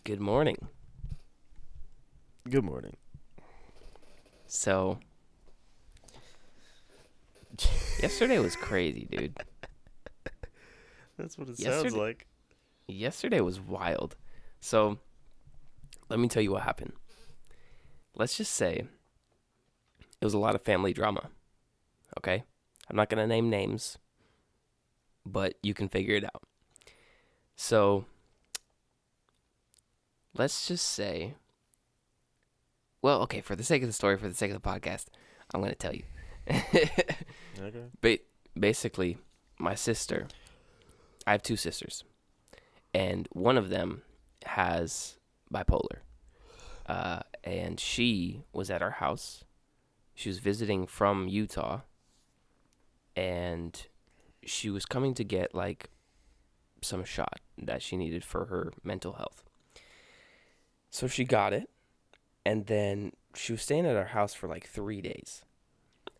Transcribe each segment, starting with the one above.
Good morning. Good morning. So, yesterday was crazy, dude. That's what it sounds Yesterday, like. yesterday was wild. So, let me tell you what happened. Let's just say it was a lot of family drama, okay? I'm not going to name names, but you can figure it out. So, let's just say, well, okay, for the sake of the story, for the sake of the podcast, I'm going to tell you. Okay. Basically, my sister, I have two sisters, and one of them has bipolar. And she was at our house. She was visiting from Utah, and she was coming to get like some shot that she needed for her mental health. So she got it, and then she was staying at our house for like 3 days.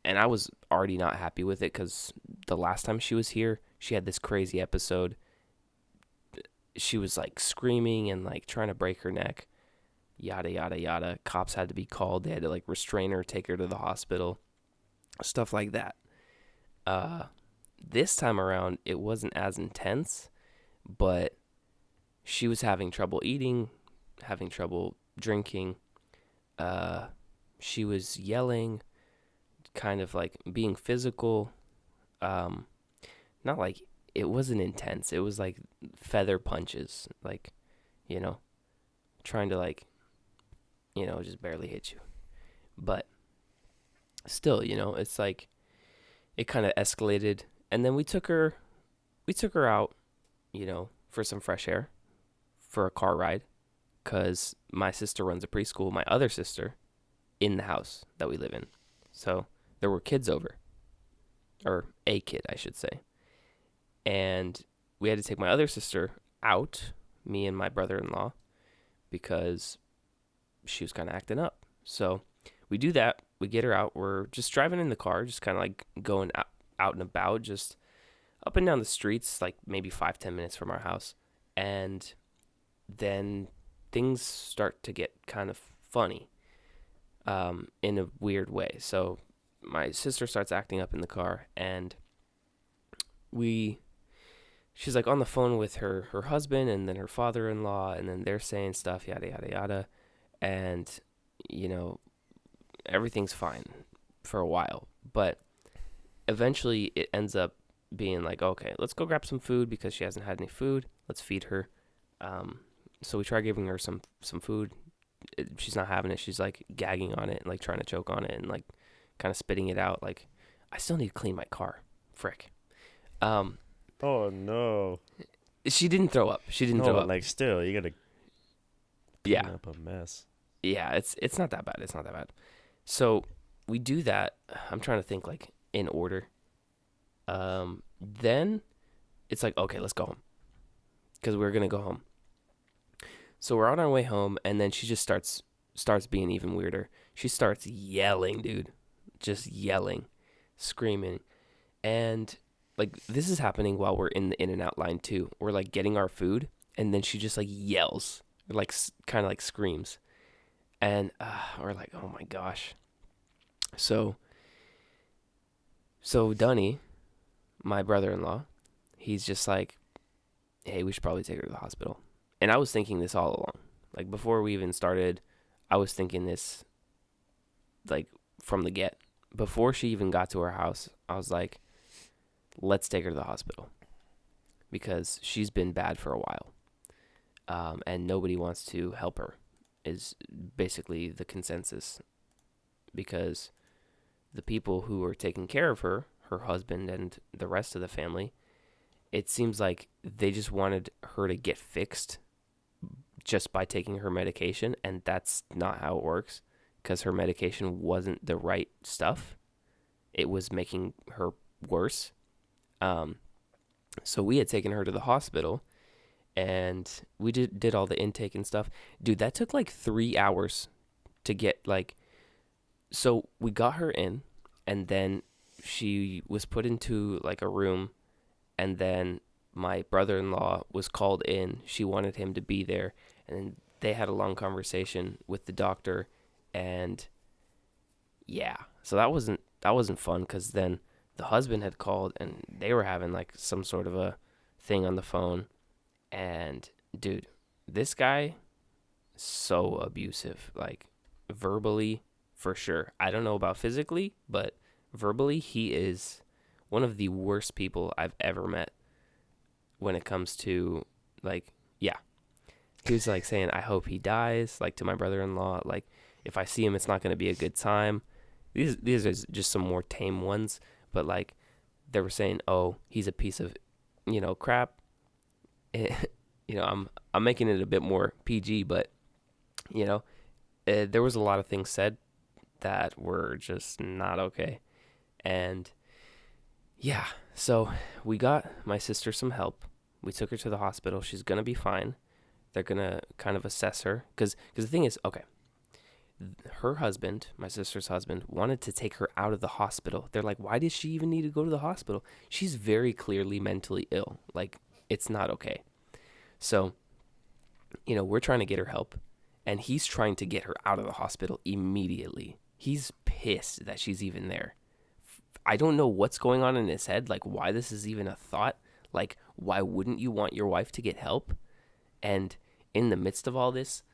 And I was already not happy with it because the last time she was here, she had this crazy episode. She was like screaming and like trying to break her neck. Yada, yada, yada. Cops had to be called. They had to like restrain her, take her to the hospital. Stuff like that. This time around, it wasn't as intense, but she was having trouble eating, having trouble drinking. She was yelling, kind of like being physical. Not like, it wasn't intense. It was like feather punches, like, trying to like, just barely hit you. But still, it's like it kind of escalated, and then we took her out, for some fresh air, for a car ride, cuz my sister runs a preschool, my other sister in the house that we live in. So, there were kids over, or a kid, I should say. And we had to take my other sister out, me and my brother-in-law, because she was kind of acting up. So we do that. We get her out. We're just driving in the car, just kind of like going out and about, just up and down the streets, like maybe 5-10 minutes from our house. And then things start to get kind of funny in a weird way. So my sister starts acting up in the car, and she's like on the phone with her husband and then her father-in-law, and then they're saying stuff, yada, yada, yada. And, everything's fine for a while. But eventually it ends up being like, okay, let's go grab some food because she hasn't had any food. Let's feed her. So we try giving her some food. She's not having it. She's like gagging on it and like trying to choke on it and like kind of spitting it out. Like, I still need to clean my car. Frick. Oh no. She didn't throw up. No, like still, you gotta clean Yeah. up a mess. Yeah, it's not that bad. It's not that bad. So we do that. I'm trying to think like in order. Then it's like, okay, let's go home, because we're gonna go home. So we're on our way home, and then she just starts being even weirder. She starts yelling, dude, just yelling, screaming, and like this is happening while we're in the In-N-Out line too. We're like getting our food, and then she just like yells, like kind of like screams. And we're like, oh my gosh. So Dunny, my brother-in-law, he's just like, hey, we should probably take her to the hospital. And I was thinking this all along. Like, before we even started, I was thinking this, like, from the get. Before she even got to our house, I was like, let's take her to the hospital, because she's been bad for a while. And nobody wants to help her, is basically the consensus, because the people who are taking care of her husband and the rest of the family, it seems like they just wanted her to get fixed just by taking her medication, and that's not how it works, because her medication wasn't the right stuff. It was making her worse. So we had taken her to the hospital, and we did all the intake and stuff. Dude, that took like 3 hours to get like, so we got her in, and then she was put into like a room, and then my brother-in-law was called in. She wanted him to be there, and they had a long conversation with the doctor, and yeah, so that wasn't fun, because then the husband had called and they were having like some sort of a thing on the phone, and dude, this guy, so abusive, like verbally for sure. I don't know about physically, but verbally he is one of the worst people I've ever met when it comes to, like, yeah. He was like saying, I hope he dies, like to my brother-in-law. Like, if I see him, it's not going to be a good time. These are just some more tame ones. But, like, they were saying, oh, he's a piece of, crap. I'm making it a bit more PG, but, there was a lot of things said that were just not okay. And, yeah, so we got my sister some help. We took her to the hospital. She's going to be fine. They're going to kind of assess her. Because the thing is, okay, her husband, my sister's husband, wanted to take her out of the hospital. They're like, why does she even need to go to the hospital? She's very clearly mentally ill. Like, it's not okay. So, we're trying to get her help. And he's trying to get her out of the hospital immediately. He's pissed that she's even there. I don't know what's going on in his head, like why this is even a thought. Like, why wouldn't you want your wife to get help? And in the midst of all this,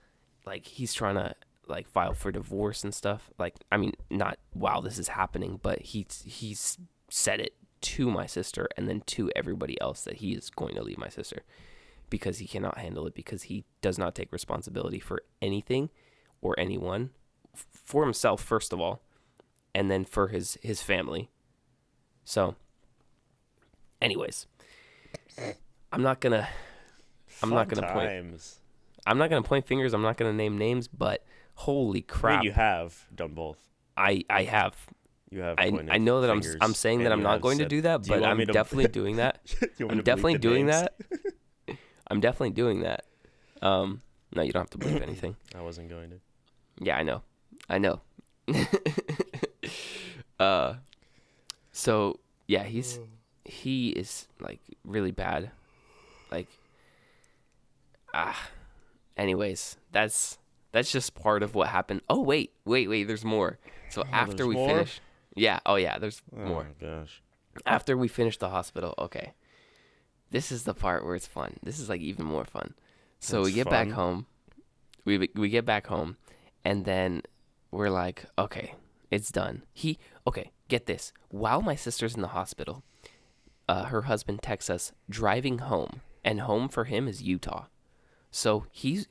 like, he's trying to, like, file for divorce and stuff. Like, I mean, not while this is happening, but he's said it to my sister and then to everybody else that he is going to leave my sister because he cannot handle it, because he does not take responsibility for anything or anyone, for himself, first of all, and then for his family. So, anyways, I'm not gonna point fingers. I'm not gonna name names, but holy crap! I mean, you have done both. I have. You have. I know that I'm saying that I'm not going to do that, but I'm definitely doing that. I'm definitely doing that. I'm definitely doing that. No, you don't have to believe anything. I wasn't going to. Yeah, I know. So yeah, he is like really bad. Like, anyways, that's just part of what happened. Oh wait, there's more. So after we finish, there's more. Oh gosh. After we finish the hospital, okay. This is the part where it's fun. This is like even more fun. So we get back home. We get back home, and then we're like, okay, it's done. Get this. While my sister's in the hospital, her husband texts us driving home, and home for him is Utah. So he's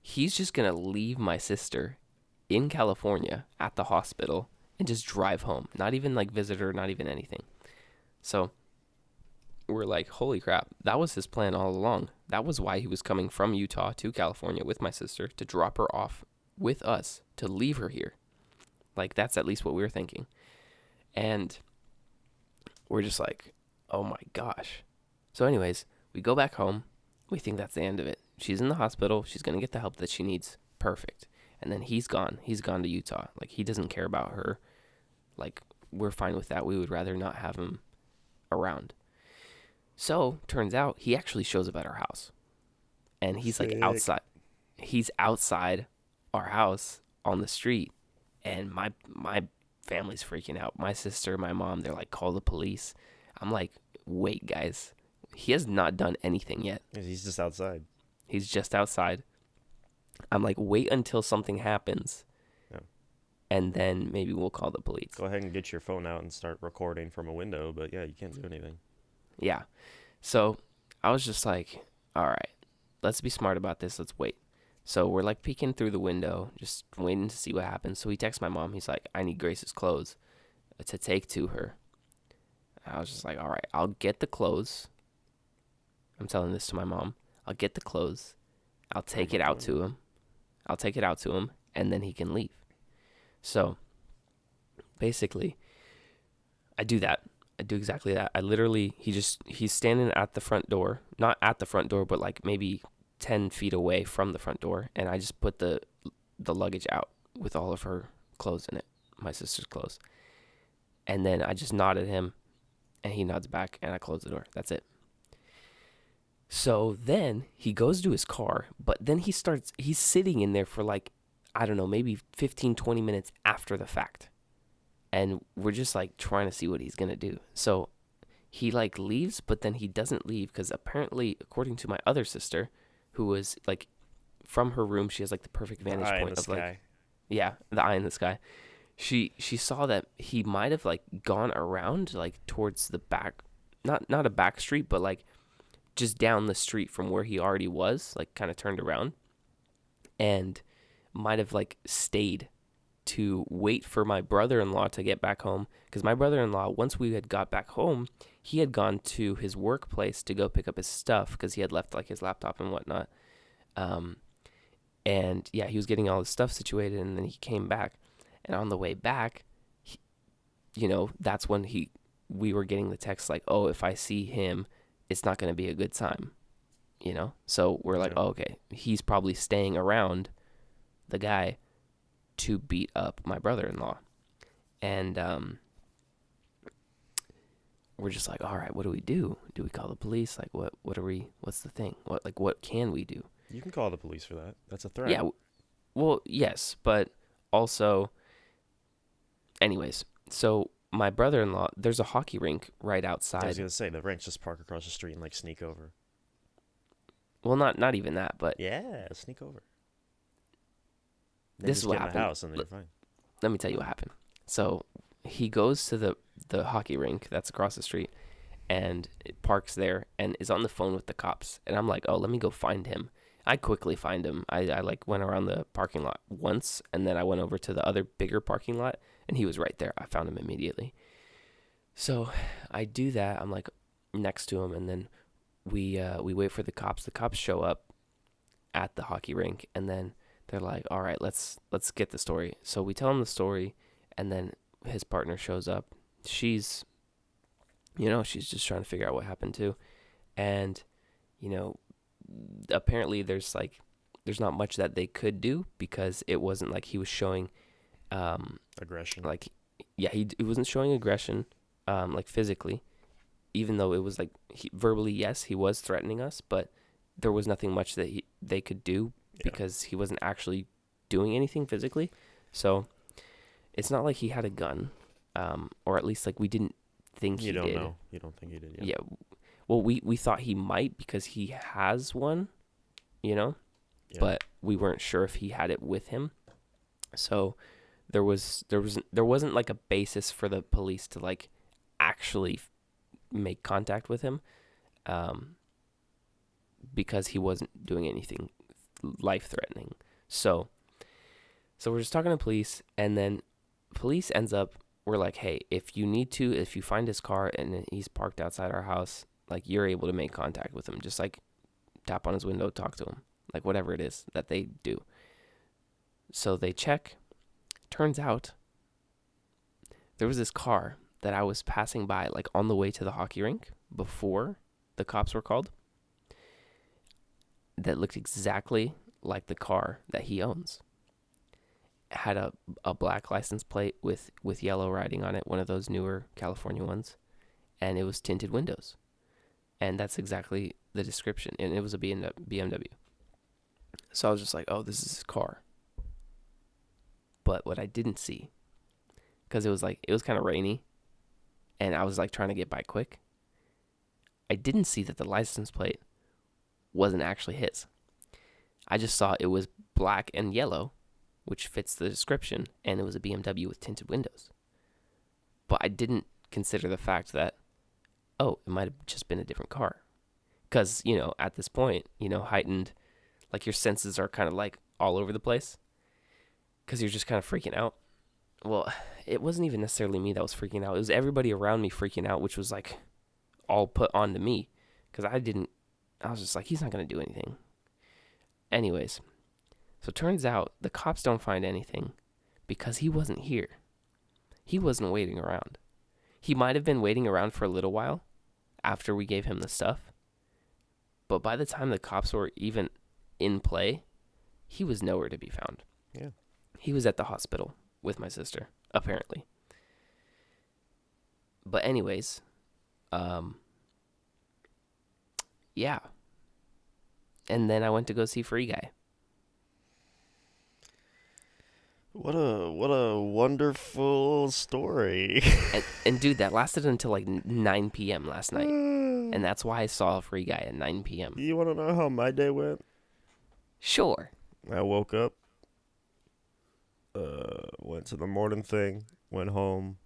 just gonna leave my sister in California at the hospital and just drive home. Not even like visit her, not even anything. So we're like, holy crap, that was his plan all along. That was why he was coming from Utah to California with my sister, to drop her off with us, to leave her here. Like, that's at least what we were thinking. And we're just like, oh my gosh. So anyways, we go back home. We think that's the end of it. She's in the hospital. She's going to get the help that she needs. Perfect. And then he's gone. He's gone to Utah. Like, he doesn't care about her. Like, we're fine with that. We would rather not have him around. So, turns out, he actually shows up at our house. And he's like outside. He's outside our house on the street. And my family's freaking out. My sister, my mom, they're like, call the police. I'm like, wait, guys. He has not done anything yet. He's just outside. He's just outside. I'm like, wait until something happens. Yeah. And then maybe we'll call the police. Go ahead and get your phone out and start recording from a window. But yeah, you can't do anything. Yeah. So I was just like, all right, let's be smart about this. Let's wait. So we're like peeking through the window, just waiting to see what happens. So he texts my mom. He's like, I need Grace's clothes to take to her. I was just like, all right, I'll get the clothes. I'm telling this to my mom. I'll get the clothes. I'll take it out to him. And then he can leave. So basically, I do that. I do exactly that. I literally, he's standing at the front door. Not at the front door, but like maybe 10 feet away from the front door. And I just put the luggage out with all of her clothes in it. My sister's clothes. And then I just nod at him. And he nods back. And I close the door. That's it. So then he goes to his car, but then he's sitting in there for like, I don't know, maybe 15, 20 minutes after the fact. And we're just like trying to see what he's going to do. So he like leaves, but then he doesn't leave because apparently, according to my other sister, who was like from her room, she has like the perfect vantage point of like, yeah, the eye in the sky. She saw that he might have like gone around like towards the back, not a back street, but like just down the street from where he already was, like kind of turned around, and might have like stayed to wait for my brother-in-law to get back home, because my brother-in-law, once we had got back home, he had gone to his workplace to go pick up his stuff because he had left like his laptop and whatnot. And yeah, he was getting all his stuff situated, and then he came back, and on the way back, that's when we were getting the text like, oh, if I see him, it's not going to be a good time, So we're like, oh, okay, he's probably staying around the guy to beat up my brother-in-law. And we're just like, all right, what do we do? Do we call the police? Like, what's the thing? What can we do? You can call the police for that. That's a threat. Yeah, well, yes, but also, anyways, so my brother-in-law, there's a hockey rink right outside. I was going to say, the rink's just park across the street and like sneak over. Well, not even that, but yeah, sneak over. This is what happened. House and then you're fine. Let me tell you what happened. So he goes to the hockey rink that's across the street, and it parks there and is on the phone with the cops. And I'm like, oh, let me go find him. I quickly find him. I like went around the parking lot once, and then I went over to the other bigger parking lot, and he was right there. I found him immediately. So I do that. I'm like next to him, and then we wait for the cops. The cops show up at the hockey rink, and then they're like, all right, let's get the story. So we tell him the story, and then his partner shows up. She's just trying to figure out what happened too. And, apparently there's not much that they could do, because it wasn't like he was showing aggression. Like, yeah, he wasn't showing aggression, like physically, even though it was like verbally, yes, he was threatening us, but there was nothing much that they could do, because he wasn't actually doing anything physically. So it's not like he had a gun, or at least like we didn't think he did. You don't know. You don't think he did. Yeah. Well, we thought he might because he has one, but we weren't sure if he had it with him. So there wasn't like a basis for the police to like actually make contact with him, because he wasn't doing anything life-threatening. So we're just talking to police, and then police ends up, we're like, hey, if you find his car and he's parked outside our house, like, you're able to make contact with him. Just like tap on his window, talk to him, like whatever it is that they do. So they check. Turns out there was this car that I was passing by, like on the way to the hockey rink before the cops were called, that looked exactly like the car that he owns. It had a black license plate with yellow writing on it, one of those newer California ones, and it was tinted windows. And that's exactly the description, and it was a BMW. So I was just like, oh, this is his car. But what I didn't see, because it was kind of rainy, and I was like trying to get by quick, I didn't see that the license plate wasn't actually his. I just saw it was black and yellow, which fits the description, and it was a BMW with tinted windows. But I didn't consider the fact that, oh, it might have just been a different car. Because, at this point, heightened, like your senses are kind of like all over the place, because you're just kind of freaking out. Well, it wasn't even necessarily me that was freaking out. It was everybody around me freaking out, which was like all put onto me, because I was just like, he's not going to do anything. Anyways, so it turns out the cops don't find anything because he wasn't here. He wasn't waiting around. He might have been waiting around for a little while after we gave him the stuff, but by the time the cops were even in play, he was nowhere to be found. Yeah. He was at the hospital with my sister, apparently. But anyways, yeah. And then I went to go see Free Guy. What a wonderful story. And dude, that lasted until like 9 p.m. last night. And that's why I saw Free Guy at 9 p.m. You want to know how my day went? Sure. I woke up, went to the morning thing, went home,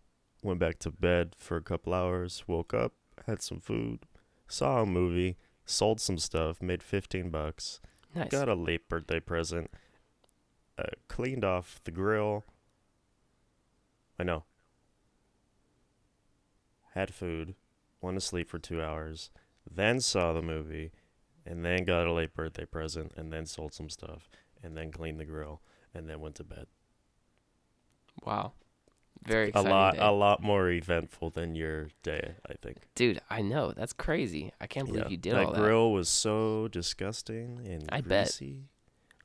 went back to bed for a couple hours, woke up, had some food, saw a movie, sold some stuff, made $15, Nice. got a late birthday present, cleaned off the grill. I know. Had food, went to sleep for 2 hours, then saw the movie, and then got a late birthday present, and then sold some stuff, and then cleaned the grill, and then went to bed. Wow. Very exciting day. A lot more eventful than your day, I think. Dude, I know. That's crazy. I can't believe you did all that. That grill was so disgusting and greasy.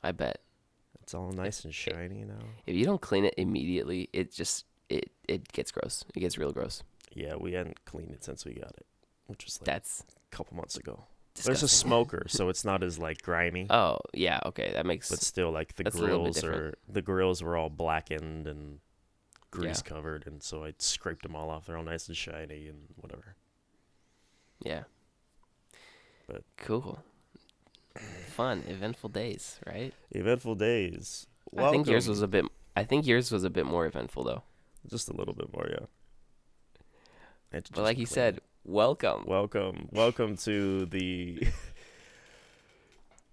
I bet. It's all nice and shiny now. If you don't clean it immediately, it gets gross. It gets real gross. Yeah, we hadn't cleaned it since we got it, which was like That's a couple months ago. disgusting. There's a smoker, so it's not as like grimy. Oh, yeah, okay. That makes But still, like that's a little bit different. the grills were all blackened and grease covered, and so I scraped them all off. They're all nice and shiny and whatever. Yeah. But cool. Fun, eventful days, right? Eventful days. Welcome. I think yours was a bit more eventful though. Just a little bit more, yeah. But like you said, welcome to the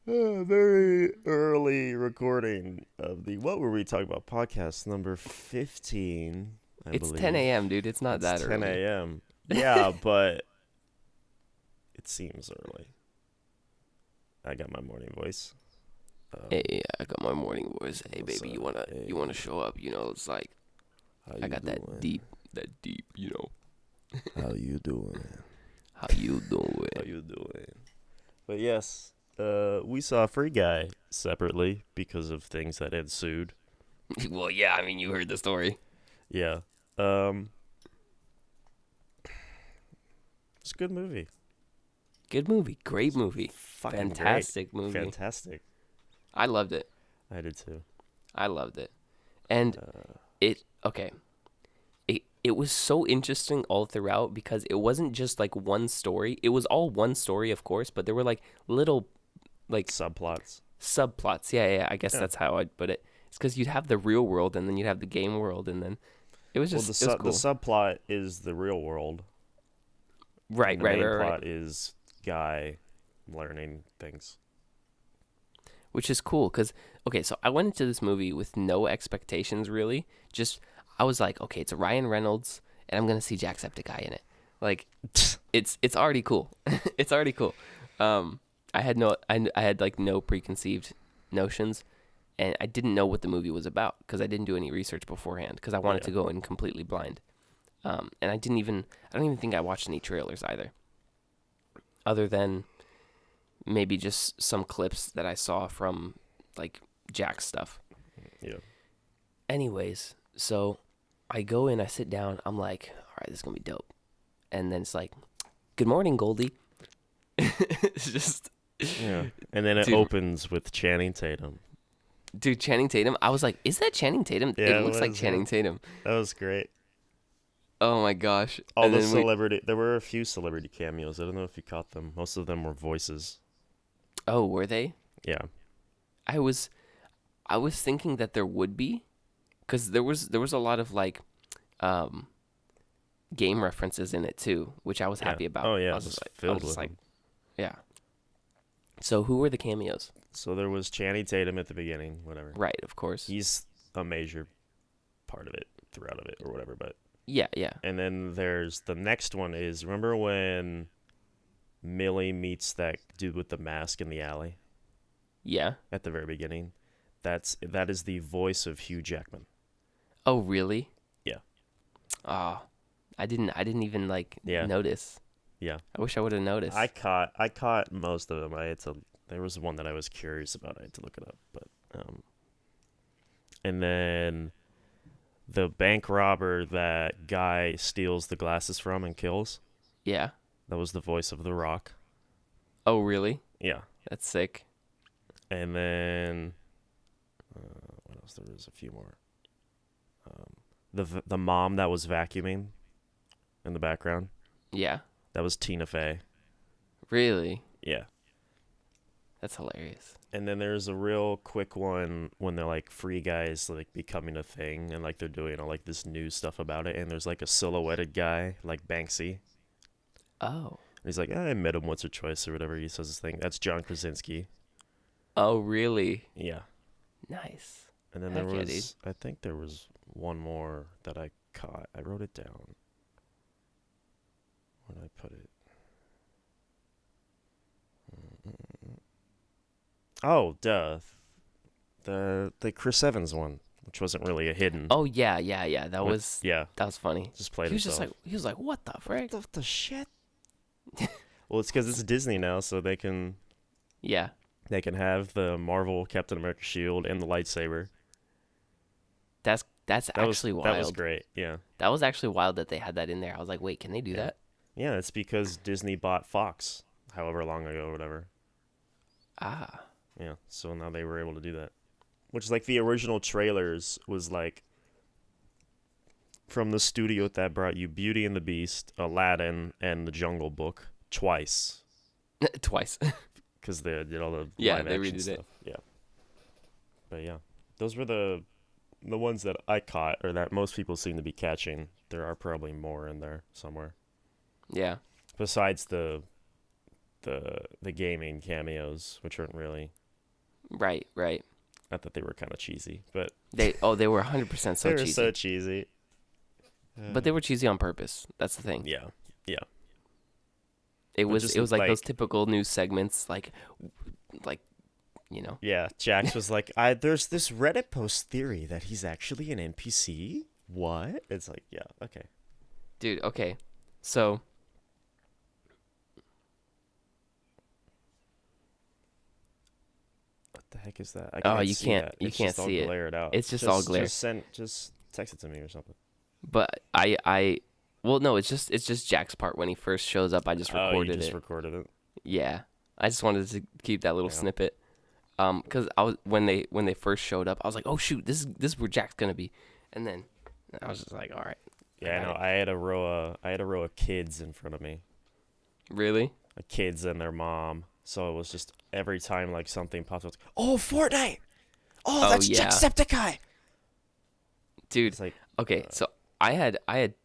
very early recording of the, what were we talking about? Podcast number 15, I believe. 10 a.m., dude. It's not that early. 10 a.m. Yeah, but it seems early. I got my morning voice. Hey, I got my morning voice. Hey, baby, you wanna show up? You know, it's like I got that deep, you know. How you doing? How you doing? But yes, we saw Free Guy separately because of things that ensued. Well, yeah, I mean, you heard the story. Yeah. It's a good movie. Good movie. Great movie. Fantastic great. movie. Fantastic. I loved it. I did too. I loved it. And it was so interesting all throughout because it wasn't just like one story. It was all one story, of course, but there were like little like subplots. Yeah. I guess that's how I'd put it. It's because you'd have the real world and then you'd have the game world, and then it was just it was cool. The subplot is the real world. Right. The main plot is Guy learning things. Which is cool because, okay, so I went into this movie with no expectations, really. Just, I was like, okay, it's a Ryan Reynolds, and I'm going to see Jacksepticeye in it. Like, it's already cool. It's already cool. I had like no preconceived notions, and I didn't know what the movie was about because I didn't do any research beforehand because I wanted to go in completely blind. And I don't even think I watched any trailers either. Other than maybe just some clips that I saw from like Jack's stuff. Yeah. Anyways, so I go in, I sit down, I'm like, all right, this is gonna be dope. And then it's like, good morning, Goldie. It's just And then it opens with Channing Tatum. Dude, Channing Tatum. I was like, is that Channing Tatum? Yeah, it looks like Channing Tatum. That was great. Oh my gosh. All the celebrity there were a few celebrity cameos. I don't know if you caught them. Most of them were voices. Oh, were they? Yeah. I was thinking that there would be, because there was a lot of like game references in it too, which I was happy about. Oh yeah, I was just filled with them. Yeah. So who were the cameos? So there was Channing Tatum at the beginning, whatever. Right, of course. He's a major part of it, throughout of it, or whatever. But yeah. And then there's the next one is, remember when Millie meets that dude with the mask in the alley? Yeah. At the very beginning. That is the voice of Hugh Jackman. Oh, really? Yeah. Ah, I didn't even notice. Yeah. I wish I would have noticed. I caught most of them. There was one that I was curious about. I had to look it up, but and then the bank robber that Guy steals the glasses from and kills. Yeah. That was the voice of The Rock. Oh, really? Yeah. That's sick. And then what else? There was a few more. The mom that was vacuuming in the background. Yeah. That was Tina Fey. Really? Yeah. That's hilarious. And then there's a real quick one when they're like Free Guys like becoming a thing and like they're doing all like this new stuff about it, and there's like a silhouetted guy like Banksy. Oh. And he's like, I met him once or twice or whatever. He says this thing. That's John Krasinski. Oh, really? Yeah. Nice. And then Heck there yeah, was, I think there was one more that I caught. I wrote it down. Where did I put it? Oh, duh. The Chris Evans one, which wasn't really a hidden. Oh yeah. That was funny. Just played He was himself. he was like, what the frick? What the shit? Well, it's because it's Disney now, so they can have the Marvel Captain America shield and the lightsaber. That's actually wild. That was great. Yeah. That was actually wild that they had that in there. I was like, wait, can they do that? Yeah, it's because Disney bought Fox, however long ago or whatever. Ah. Yeah, so now they were able to do that. Which is like the original trailers was like from the studio that brought you Beauty and the Beast, Aladdin, and The Jungle Book twice. Twice. Because they did all the yeah, live they action redid stuff. it. Yeah. But yeah, those were the ones that I caught, or that most people seem to be catching. There are probably more in there somewhere. Yeah. Besides the gaming cameos, which aren't really. Right. I thought they were kind of cheesy, but they were 100% so they were cheesy. so cheesy. But they were cheesy on purpose. That's the thing. Yeah. It was like like those typical news segments, like you know. Yeah, Jax was like, there's this Reddit post theory that he's actually an NPC. What? It's like, yeah, okay. Dude, okay. So what the heck is that? you can't see it. Glared out. It's just all glare. Just text it to me or something. But well, no, it's just Jack's part when he first shows up. I just recorded you just recorded it. Yeah, I just wanted to keep that little snippet. Because I was when they first showed up, I was like, oh shoot, this is where Jack's gonna be, and then I was just like, all right. Yeah, no, I had a row of kids in front of me. Really? Kids and their mom. So it was just every time like something popped up, oh, Fortnite! Oh, that's Jacksepticeye! Dude, like, okay, so I had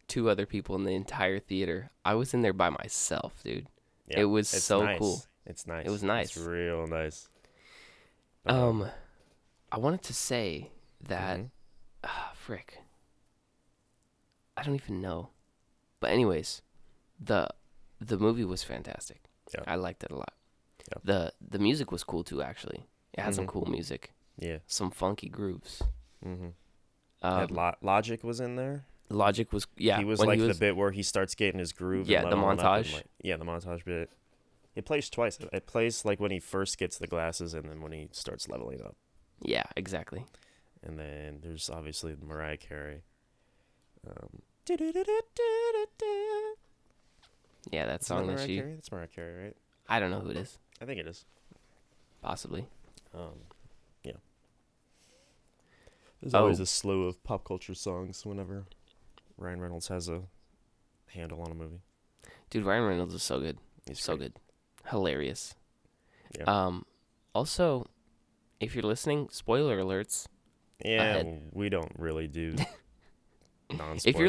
two other people in the entire theater. I was in there by myself, dude. Yeah, it was so nice. cool. It's nice. It was nice. It's real nice. I wanted to say that, frick. I don't even know. But anyways, the movie was fantastic. Yeah. I liked it a lot. Yeah. The music was cool too, actually. It had some cool music. Yeah. Some funky grooves. Logic was in there. Logic was, yeah. He was the bit where he starts getting his groove. Yeah, the montage. The montage bit. It plays twice. It plays like when he first gets the glasses and then when he starts leveling up. Yeah, exactly. And then there's obviously Mariah Carey. Yeah, that song that she... That's Mariah Carey, right? I don't know who it is. I think it is. Possibly. Yeah. There's always a slew of pop culture songs whenever Ryan Reynolds has a handle on a movie. Dude, Ryan Reynolds is so good. He's so great. good. Hilarious. Yeah. Also, if you're listening, spoiler alerts. Yeah, ahead. We don't really do If you're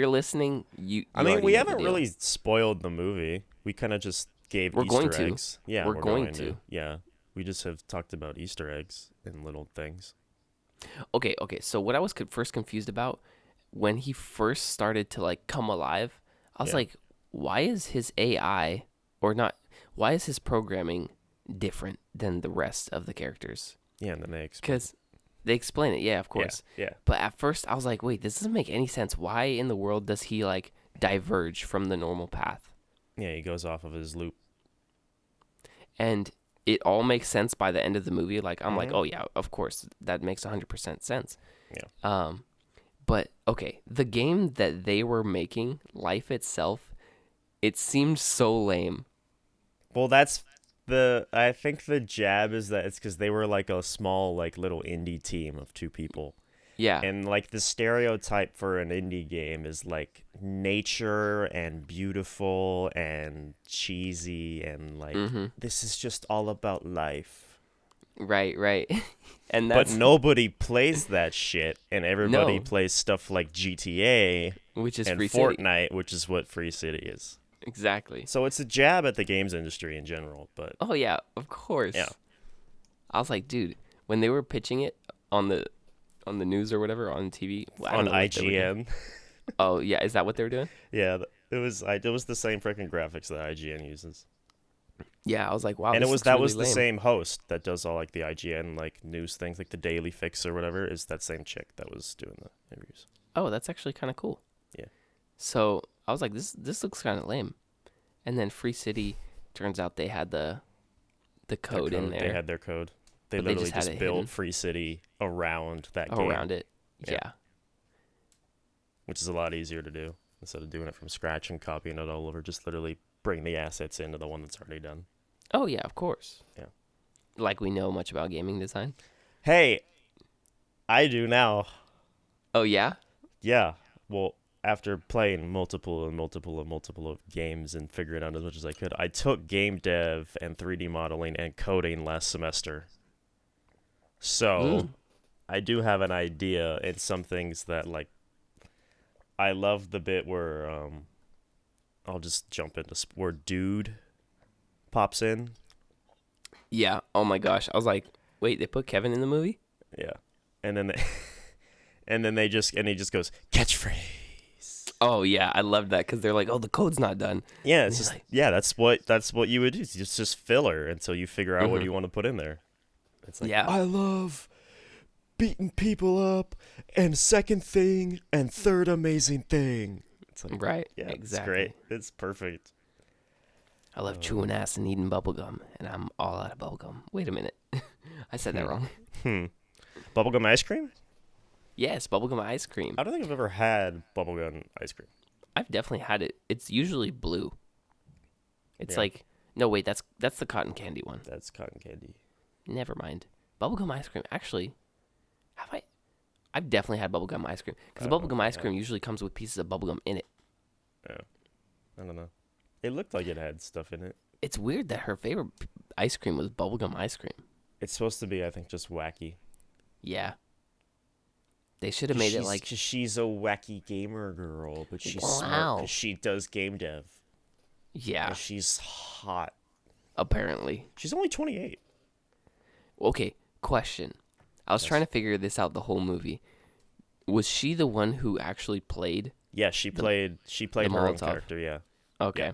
listening, you I mean, we haven't the really spoiled the movie. We kind of just gave We're Easter going to. eggs. Yeah, we're going to. Yeah, we just have talked about Easter eggs and little things. Okay. So what I was first confused about when he first started to like come alive, I was like, why is his AI or not? Why is his programming different than the rest of the characters? Yeah, and then they explain it. Yeah, of course. Yeah. But at first I was like, wait, this doesn't make any sense. Why in the world does he like diverge from the normal path? Yeah, he goes off of his loop. And it all makes sense by the end of the movie. Like, I'm like, oh yeah, of course. That makes 100% sense. Yeah. But okay, the game that they were making, Life itself, it seemed so lame. Well, that's I think the jab is that it's because they were like a small, like little indie team of 2 people. Yeah. And like the stereotype for an indie game is like nature and beautiful and cheesy and like this is just all about life. Right. And But that's nobody plays that shit, and everybody No. plays stuff like GTA which is and Free City. Fortnite, which is what Free City is. Exactly. So it's a jab at the games industry in general, but Oh yeah, of course. yeah. I was like, dude, when they were pitching it on the news or whatever on TV, I don't On know what they were doing. IGN. Oh yeah, is that what they were doing? Yeah, it was the same freaking graphics that IGN uses. Yeah, I was like, wow. And this it was looks that really was the lame. same host that does all like the IGN like news things, like the Daily Fix or whatever, is that same chick that was doing the interviews. Oh, that's actually kind of cool. Yeah. So I was like, this looks kind of lame. And then Free City, turns out they had the code in there. They had their code. They But they literally just had just it built hidden. Free City around that game. around it. Yeah. Yeah. Which is a lot easier to do instead of doing it from scratch and copying it all over. Just literally bring the assets into the one that's already done. Oh yeah, of course. Yeah. Like we know much about gaming design. Hey, I do now. Oh yeah. Yeah. Well, after playing multiple of games and figuring out as much as I could, I took game dev and 3D modeling and coding last semester. So I do have an idea and some things that like I love the bit where I'll just jump into where dude pops in. Yeah. Oh my gosh. I was like, wait, they put Kevin in the movie? Yeah. And then he just goes catchphrase. Oh yeah, I love that because they're like, oh, the code's not done. Yeah, And it's he's just like, that's what you would do. It's just filler until you figure out what you want to put in there. It's like, Yeah. I love beating people up, and second thing and third amazing thing. It's like, right. yeah, Exactly. it's great. It's perfect. I love chewing ass and eating bubblegum, and I'm all out of bubblegum. Wait a minute. I said that wrong. Bubblegum ice cream? Yes, bubblegum ice cream. I don't think I've ever had bubblegum ice cream. I've definitely had it. It's usually blue. It's Yeah. like, no, wait, that's the cotton candy one. That's cotton candy. Never mind. Bubblegum ice cream. Actually, I've definitely had bubblegum ice cream. Because bubblegum ice cream usually comes with pieces of bubblegum in it. Yeah. I don't know. It looked like it had stuff in it. It's weird that her favorite ice cream was bubblegum ice cream. It's supposed to be, I think, just wacky. Yeah. They should have made it like... She's a wacky gamer girl, but she's smart Wow. because she does game dev. Yeah, And she's hot. apparently. She's only 28. Okay, question. I was Yes. trying to figure this out the whole movie. Was she the one who actually played? Yeah, she played her own Molotov. character, yeah. Okay. Yeah.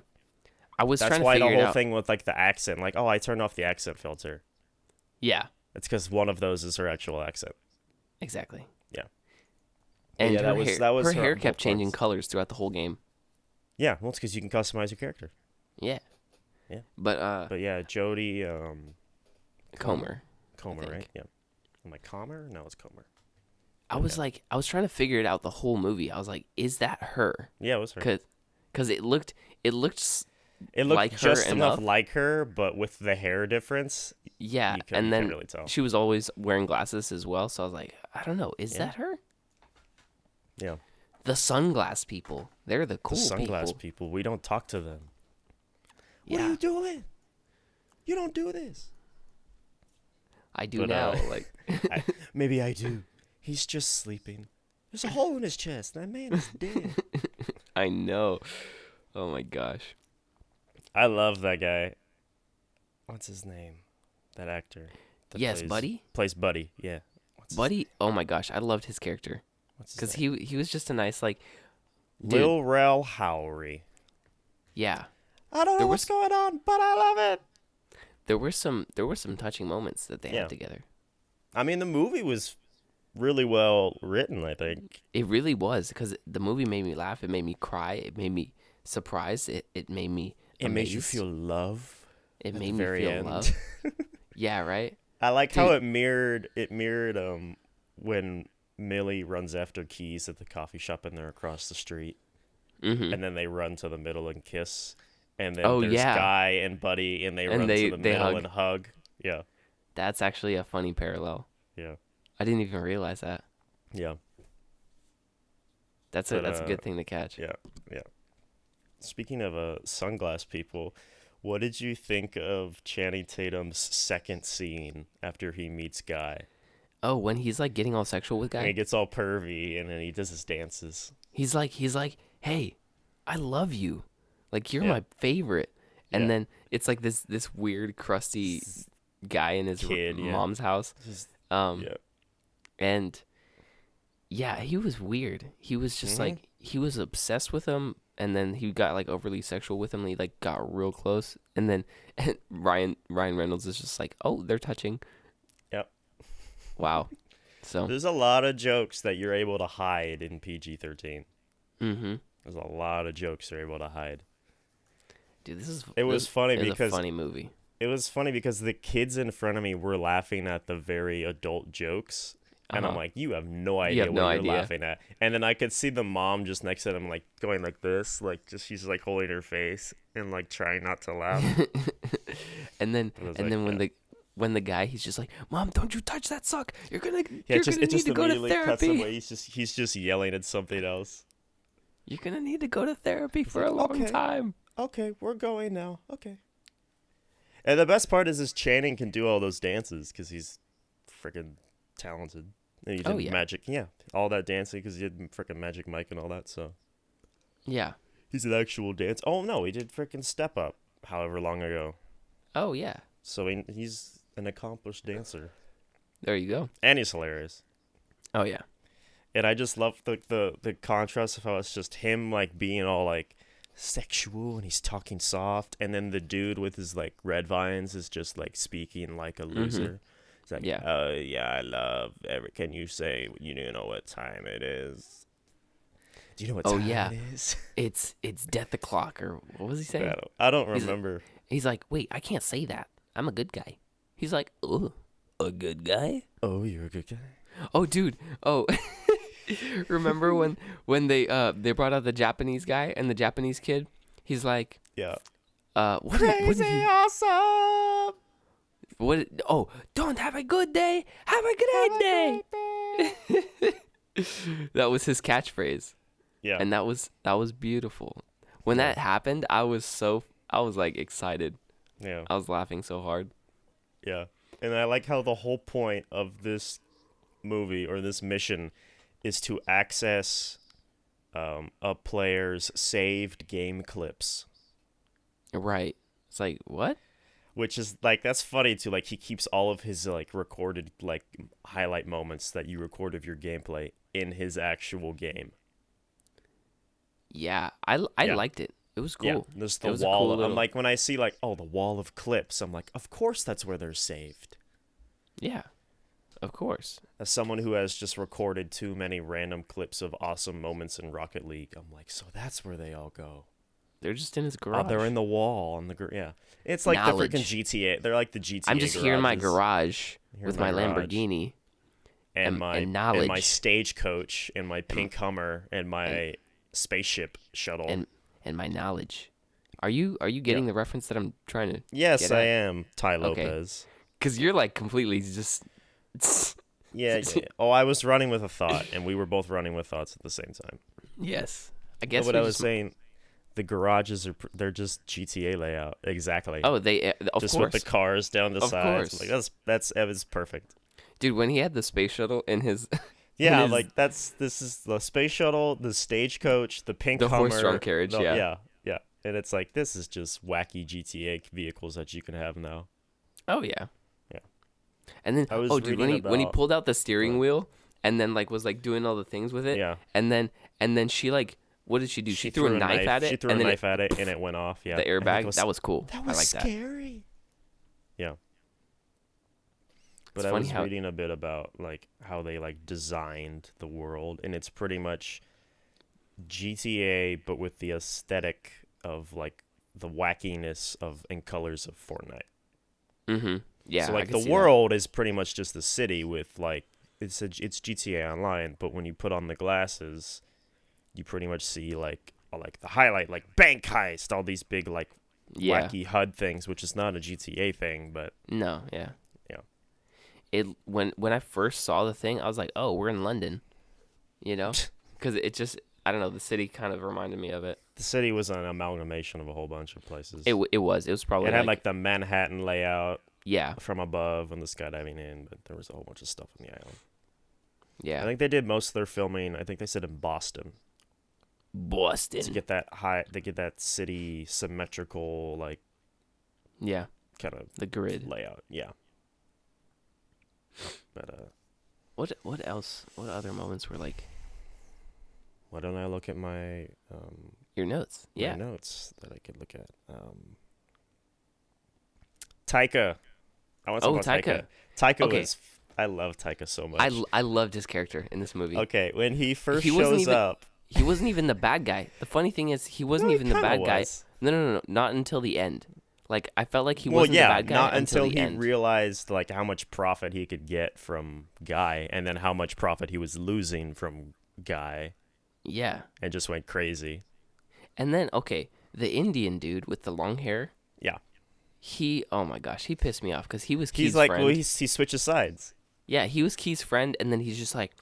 I was That's trying to why the figure it whole out. thing with like the accent, like, oh, I turned off the accent filter. Yeah, It's because one of those is her actual accent. exactly. Yeah. And Yeah, her that was- hair, that was her her hair on kept both changing parts. colors throughout the whole game. Yeah, well, it's because you can customize your character. Yeah. Yeah. But But yeah, Jodie Comer. Comer, think. right? Yeah. Am I Comer? No, it's Comer. I was like, I was trying to figure it out the whole movie. I was like, is that her? Yeah, it was her. Because it looked It looked like her just enough enough. like her, but with the hair difference, yeah, you and can't then really tell. she was always wearing glasses as well. So I was like, I don't know, is Yeah. that her? Yeah. The sunglass people, they're the cool The sunglass people. people, we don't talk to them. Yeah, What are you doing? You don't do this. I do But, now. Like, Maybe I do. He's just sleeping. There's a hole in his chest. That man is dead. I know. Oh my gosh. I love that guy. What's his name? That actor. That Yes, Buddy. Plays Buddy. Yeah. What's his- Buddy. Oh my gosh, I loved his character what's his because name? he was just a nice like. Dude, Lil Rel Howery. yeah. I don't know There what's was- going on, but I love it. There were some touching moments that they Yeah. had together. I mean, the movie was really well written, I think. It really was because the movie made me laugh. It made me cry. It made me surprised. It made me. It made you amazed. feel love. It at made the me very feel end. love. Yeah, right. I like how Dude. it mirrored when Millie runs after Keys at the coffee shop and they're across the street, Mm-hmm. and then they run to the middle and kiss, and then Oh there's yeah, Guy and Buddy, and they and run to the they middle hug. and hug. Yeah, That's actually a funny parallel. yeah, I didn't even realize that. yeah. That's a But good thing to catch. yeah, yeah. Speaking of sunglass people, what did you think of Channing Tatum's second scene after he meets Guy? Oh, when he's like getting all sexual with And he Guy, gets all pervy, and then he does his dances. he's like, hey, I love you, like you're Yeah. my favorite. And Yeah. then it's like this weird crusty guy in his Kid, yeah. mom's house. Just, Yeah. And yeah, he was weird. He was just like he was obsessed with him, and then he got like overly sexual with him. And he like got real close, and then Ryan Reynolds is just like, oh, they're touching. Yep. Wow. So. There's a lot of jokes that you're able to hide in PG-13. Mm-hmm. There's a lot of jokes you're able to hide. Dude, It was funny a because funny movie. It was funny because the kids in front of me were laughing at the very adult jokes. And I'm like, you have no idea what you're laughing at. And then I could see the mom just next to them, like, going like this. Like, just she's, like, holding her face and, like, trying not to laugh. and then when the guy, he's just like, Mom, don't you touch that sock. You're gonna need to go to therapy. Cuts away. He's just yelling at something else. You're gonna need to go to therapy for a long time. Okay, we're going now. Okay. And the best part is Channing can do all those dances because he's freaking talented. And he did magic, all that dancing because he did freaking Magic Mike and all that. So yeah, he's an actual dance. Oh no, he did freaking Step Up, however long ago. Oh yeah. So he's an accomplished dancer. There you go. And he's hilarious. Oh yeah. And I just love the contrast of how it's just him like being all like sexual and he's talking soft, and then the dude with his like red vines is just like speaking like a loser. It's like, I love can you say you know what time it is? Do you know what time it is? It's death o'clock, or what was he saying? I don't remember. He's like, wait, I can't say that. I'm a good guy. He's like, oh, a good guy? Oh, you're a good guy? Oh, dude. Oh, remember when they brought out the Japanese guy and the Japanese kid? He's like, crazy awesome. Oh, don't have a good day. Have a great day. That was his catchphrase. Yeah. And that was beautiful. When that happened, I was like excited. Yeah. I was laughing so hard. Yeah. And I like how the whole point of this movie or this mission is to access a player's saved game clips. Right. It's like, what? Which is like, that's funny too. Like, he keeps all of his like recorded like highlight moments that you record of your gameplay in his actual game. Yeah, I liked it. It was cool. Yeah, there's the wall. I'm like, when I see like, oh, the wall of clips, I'm like, of course that's where they're saved. Yeah, of course. As someone who has just recorded too many random clips of awesome moments in Rocket League, I'm like, so that's where they all go. They're just in his garage. Oh, they're in the wall on the It's like the freaking GTA. They're like the GTA. I'm just here in my garage with my garage. Lamborghini and knowledge and my stagecoach and my pink Hummer and my spaceship shuttle and my knowledge. Are you getting the reference that I'm trying to? Yes, get I at? am. Ty Lopez. Because you're like completely just. Yeah. Oh, I was running with a thought, and we were both running with thoughts at the same time. Yes, I guess. What I was saying. The garages they're just GTA layout. Exactly. Oh, they of just course. with the cars down the of sides. Course. Like that's perfect. Dude, when he had the space shuttle in his Yeah, like this is the space shuttle, the stagecoach, the pink Hummer, horse-drawn carriage, yeah. And it's like, this is just wacky GTA vehicles that you can have now. Oh yeah. Yeah. And then dude, when he pulled out the steering wheel and then like was like doing all the things with it. Yeah. And then she like, what did she do? She threw a knife at it. She threw a knife at it and it went off. Yeah. The airbag. That was cool. That was scary. Yeah. But I was reading a bit about like how they like designed the world, and it's pretty much GTA but with the aesthetic of like the wackiness of and colors of Fortnite. Mm-hmm. Yeah. So like the world is pretty much just the city with like it's GTA Online, but when you put on the glasses, you pretty much see like the highlight, like bank heist, all these big like Yeah. wacky HUD things, which is not a GTA thing, but No. Yeah. Yeah. It when I first saw the thing, I was like, oh, we're in London. You know, because it just I don't know. The city kind of reminded me of it. the city was an amalgamation of a whole bunch of places. It was probably It had like the Manhattan layout yeah. from above and the skydiving in, but there was a whole bunch of stuff on the island. Yeah. I think they did most of their filming. I think they said in Boston Boston. to get that high. They get that city symmetrical, like Yeah. kind of The grid. layout. Yeah. But What else? What other moments were like why don't I look at my your notes? Yeah. notes that I could look at? Taika. I want to talk about Taika. Taika Okay. was. I love Taika so much. I loved his character in this movie. Okay, when he first wasn't shows even- up. He wasn't even the bad guy. The funny thing is, he wasn't No, he even the kinda bad guy. was. No, not until the end. Like I felt like he Well, wasn't yeah, the bad guy not until until the he end. realized like how much profit he could get from Guy, and then how much profit he was losing from Guy, Yeah. and just went crazy. And then okay, the Indian dude with the long hair. Yeah, Oh my gosh, he pissed me off because he was Key's he's like, friend. well, he switches sides. Yeah, he was Key's friend, and then he's just like,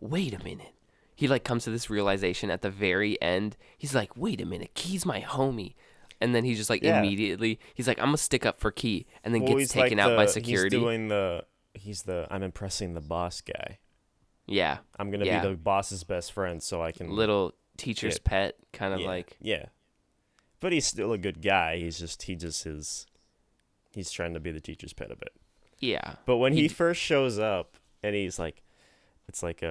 wait a minute. He like comes to this realization at the very end. He's like, wait a minute, Key's my homie. And then he's just like immediately, he's like, I'm gonna stick up for Key, and then gets he's taken like out by security. He's the I'm impressing the boss guy. Yeah, I'm gonna be the boss's best friend, so I can little teacher's pet, kind of like. Yeah, but he's still a good guy. He's trying to be the teacher's pet a bit. Yeah. But when he first shows up and he's like, it's like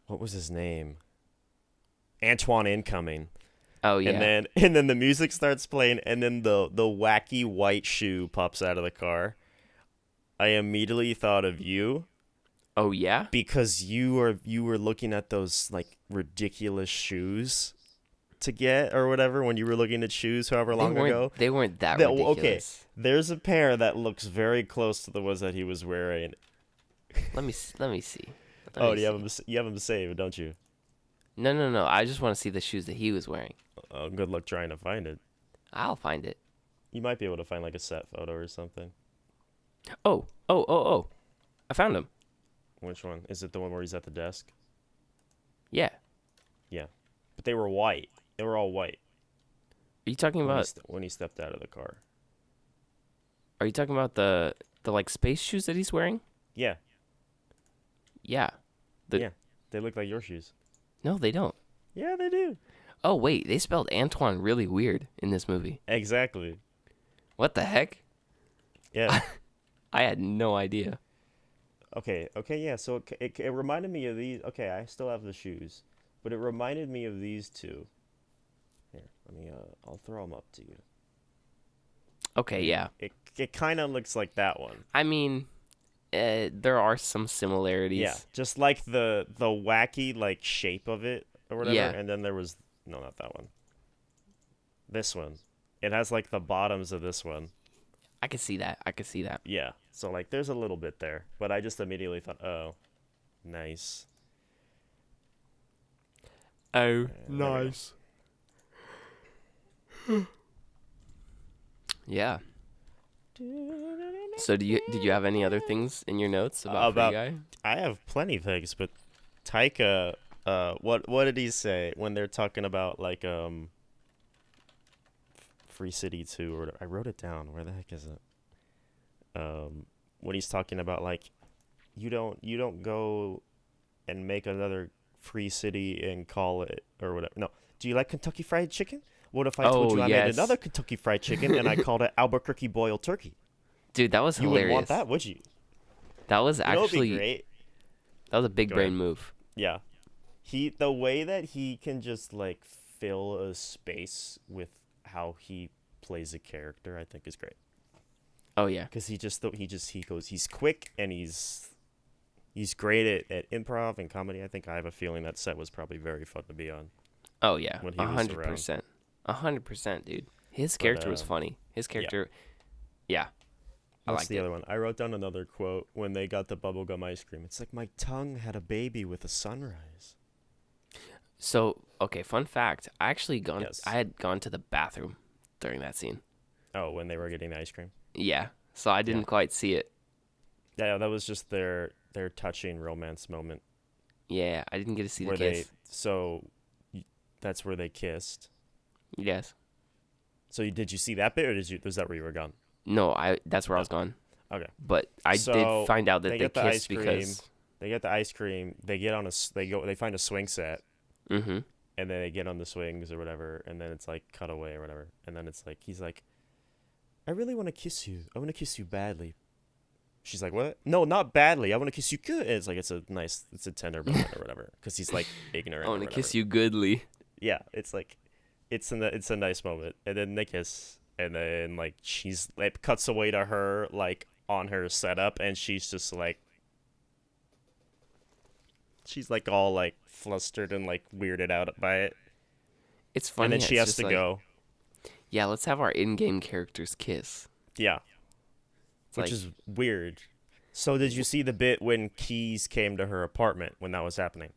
what was his name? Antoine Incoming. Oh yeah. And then the music starts playing, and then the wacky white shoe pops out of the car. I immediately thought of you. Oh yeah. Because you were looking at those like ridiculous shoes to get or whatever when you were looking at shoes however long ago. They weren't that ridiculous. Okay, there's a pair that looks very close to the ones that he was wearing. Let me see. You have them saved, don't you? No. I just want to see the shoes that he was wearing. Oh, good luck trying to find it. I'll find it. You might be able to find like a set photo or something. Oh. I found him. Which one? Is it the one where he's at the desk? Yeah. Yeah. But they were white. They were all white. Are you talking about when he stepped out of the car? Are you talking about the like space shoes that he's wearing? Yeah. Yeah. They look like your shoes. No, they don't. Yeah, they do. Oh, wait, they spelled Antoine really weird in this movie. Exactly. What the heck? Yeah. I had no idea. Okay, yeah, so it reminded me of these. Okay, I still have the shoes, but it reminded me of these two. Here, I'll throw them up to you. Okay, yeah. It kind of looks like that one. I mean, there are some similarities. Yeah, just like the wacky like shape of it or whatever. Yeah. And then there was not that one. This one, it has like the bottoms of this one. I could see that. Yeah, so like there's a little bit there, but I just immediately thought, oh, nice. Oh, nice. Yeah. So did you have any other things in your notes about Free Guy? I have plenty of things, but Taika, what did he say when they're talking about like Free City 2 or whatever? I wrote it down. Where the heck is it? When he's talking about like you don't go and make another free city and call it or whatever. No. Do you like Kentucky Fried Chicken? What if I told you I made another Kentucky Fried Chicken and I called it Albuquerque Boiled Turkey? Dude, that was hilarious. You wouldn't want that, would you? That was actually be great. That was a big brain move. Yeah. The way that he can just like fill a space with how he plays a character, I think is great. Oh yeah. Because he's quick and he's great at improv and comedy. I think I have a feeling that set was probably very fun to be on. Oh yeah, 100%. 100%, dude. His character was funny. His character, yeah. What's the other one? I wrote down another quote when they got the bubblegum ice cream. It's like my tongue had a baby with a sunrise. So okay, fun fact. I had gone to the bathroom during that scene. Oh, when they were getting the ice cream. Yeah. So I didn't quite see it. Yeah, that was just their touching romance moment. Yeah, I didn't get to see the kiss. That's where they kissed. Yes. So did you see that bit, or was that where you were gone? No, that's where I was gone. Okay. But I did find out that they kissed because they get the ice cream. They get on they find a swing set. Mm-hmm. And then they get on the swings or whatever, and then it's like cut away or whatever, and then it's like he's like, I really want to kiss you. I want to kiss you badly. She's like, what? No, not badly. I want to kiss you good. And it's like it's a tender moment or whatever, because he's like ignorant. I want to kiss you goodly. Yeah, it's like, it's a nice moment, and then they kiss, and then like it cuts away to her like on her setup, and she's just like. She's like all like flustered and like weirded out by it. It's funny. And then she has to go. Yeah, let's have our in-game characters kiss. Yeah. Which is weird. So did you see the bit when Keys came to her apartment when that was happening?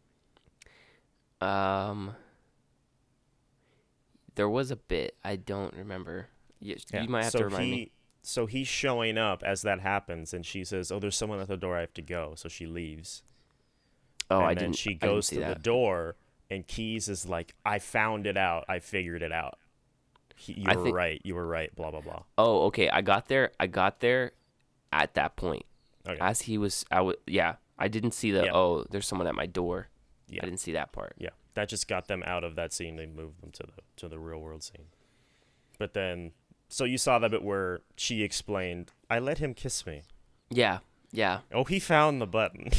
There was a bit. I don't remember. You might have to remind me. So he's showing up as that happens, and she says, "Oh, there's someone at the door. I have to go." So she leaves. Oh, and then she goes to the door, and Keys is like, I found it out. I figured it out. You were right. You were right. Blah, blah, blah. Oh, okay. I got there at that point. Okay. As he was, I didn't see there's someone at my door. Yeah. I didn't see that part. Yeah. That just got them out of that scene. They moved them to the real world scene. But then, so you saw that bit where she explained, I let him kiss me. Yeah. Yeah. Oh, he found the button.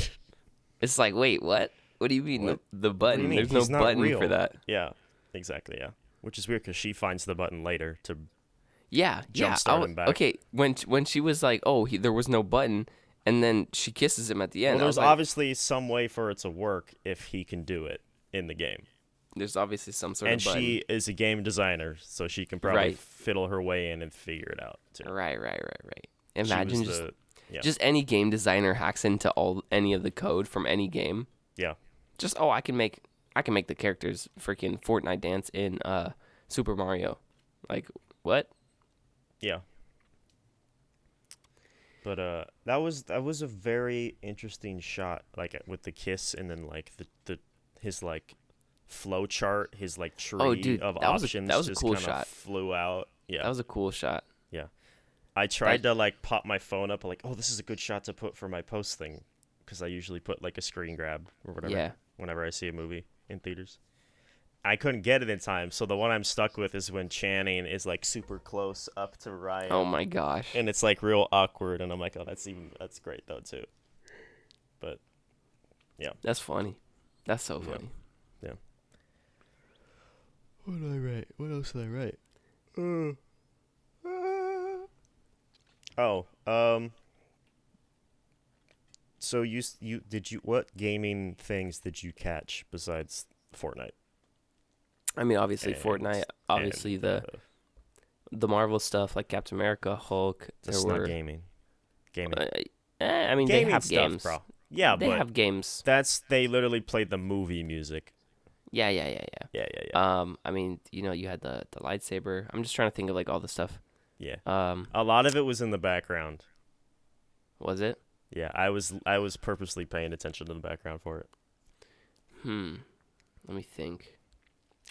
It's like, wait, what? What do you mean the button? There's no button for that. Yeah, exactly. Yeah, which is weird because she finds the button later to. Jumpstart him back. Okay, when she was like, oh, there was no button, and then she kisses him at the end. Well, there's obviously some way for it to work if he can do it in the game. There's obviously some sort of button. And she is a game designer, so she can probably fiddle her way in and figure it out too. Right. Imagine just any game designer hacks into any of the code from any game. Yeah. Just I can make the characters freaking Fortnite dance in Super Mario. Like what? Yeah. But that was a very interesting shot, like with the kiss and then like his like flow chart, his like tree of options. That was a cool shot. Flew out. Yeah. That was a cool shot. Yeah. I tried to like pop my phone up like, oh, this is a good shot to put for my post thing, because I usually put like a screen grab or whatever whenever I see a movie in theaters. I couldn't get it in time, so the one I'm stuck with is when Channing is like super close up to Ryan. Oh my gosh! And it's like real awkward, and I'm like, oh, that's great though too. But yeah, that's funny. That's so funny. Yeah. What did I write? What else did I write? So what gaming things did you catch besides Fortnite? I mean, obviously Fortnite, obviously the Marvel stuff like Captain America, Hulk. That's not gaming. I mean, they have stuff, games. Bro. Yeah, they have games. They literally played the movie music. Yeah. I mean, you had the lightsaber. I'm just trying to think of like all the stuff. Yeah. A lot of it was in the background. Was it? Yeah, I was purposely paying attention to the background for it. Let me think.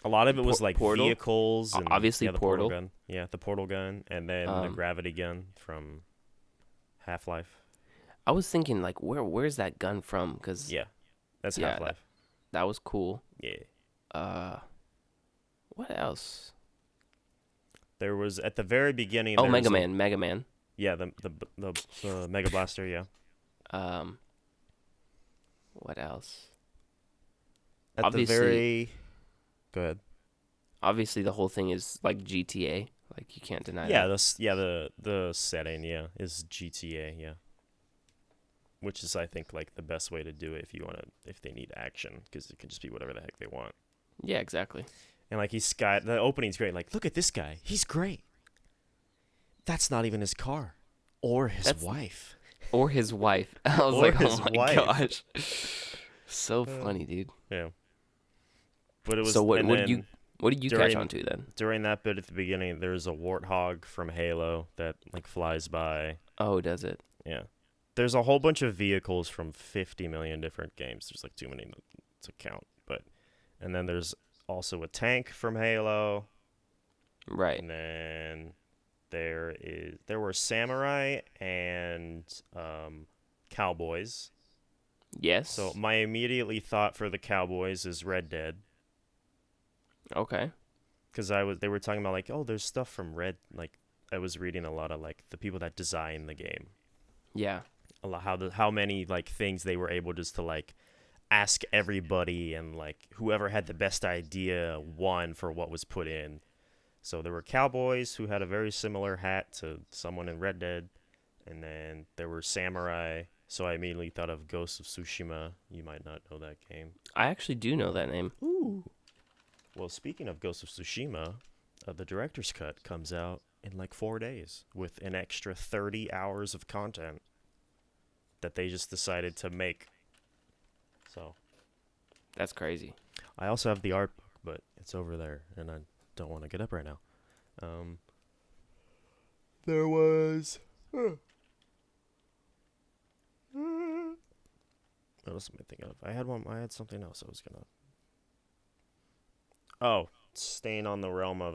A lot of it was like Portal? Vehicles. And, obviously, the Portal gun. Yeah, the portal gun, and then the gravity gun from Half-Life. I was thinking like, where's that gun from? Cause that's Half-Life. That was cool. Yeah. What else? There was at the very beginning. Oh, Mega Man. Yeah, the Mega Blaster. Yeah. What else? At obviously, the very. Go ahead. Obviously, the whole thing is like GTA. Like you can't deny that. Yeah, the setting is GTA. Yeah. Which is, I think, like the best way to do it if they need action, because it can just be whatever the heck they want. Yeah, exactly. And like the opening's great. Like, look at this guy. He's great. That's not even his car, or his wife. Or his wife. I was like, oh my gosh. So funny, dude. Yeah. But it was. So what did you What did you catch on to then? During that bit at the beginning, there's a warthog from Halo that like flies by. Oh, does it? Yeah. There's a whole bunch of vehicles from 50 million different games. There's like too many to count, and then there's also a tank from Halo. Right. And then there were samurai and cowboys. Yes. So my immediately thought for the cowboys is Red Dead. Okay. Because they were talking about like, oh, there's stuff from like I was reading a lot of like the people that design the game. Yeah. A lot how many like things they were able just to like ask everybody, and like whoever had the best idea won for what was put in. So there were cowboys who had a very similar hat to someone in Red Dead, and then there were samurai. So I immediately thought of Ghost of Tsushima. You might not know that game. I actually do know that name. Ooh. Well, speaking of Ghost of Tsushima, the director's cut comes out in like 4 days with an extra 30 hours of content that they just decided to make. So That's crazy. I also have the art book, but it's over there, and I don't want to get up right now. There was... What else am I thinking of? I had something else I was gonna... Oh, staying on the realm of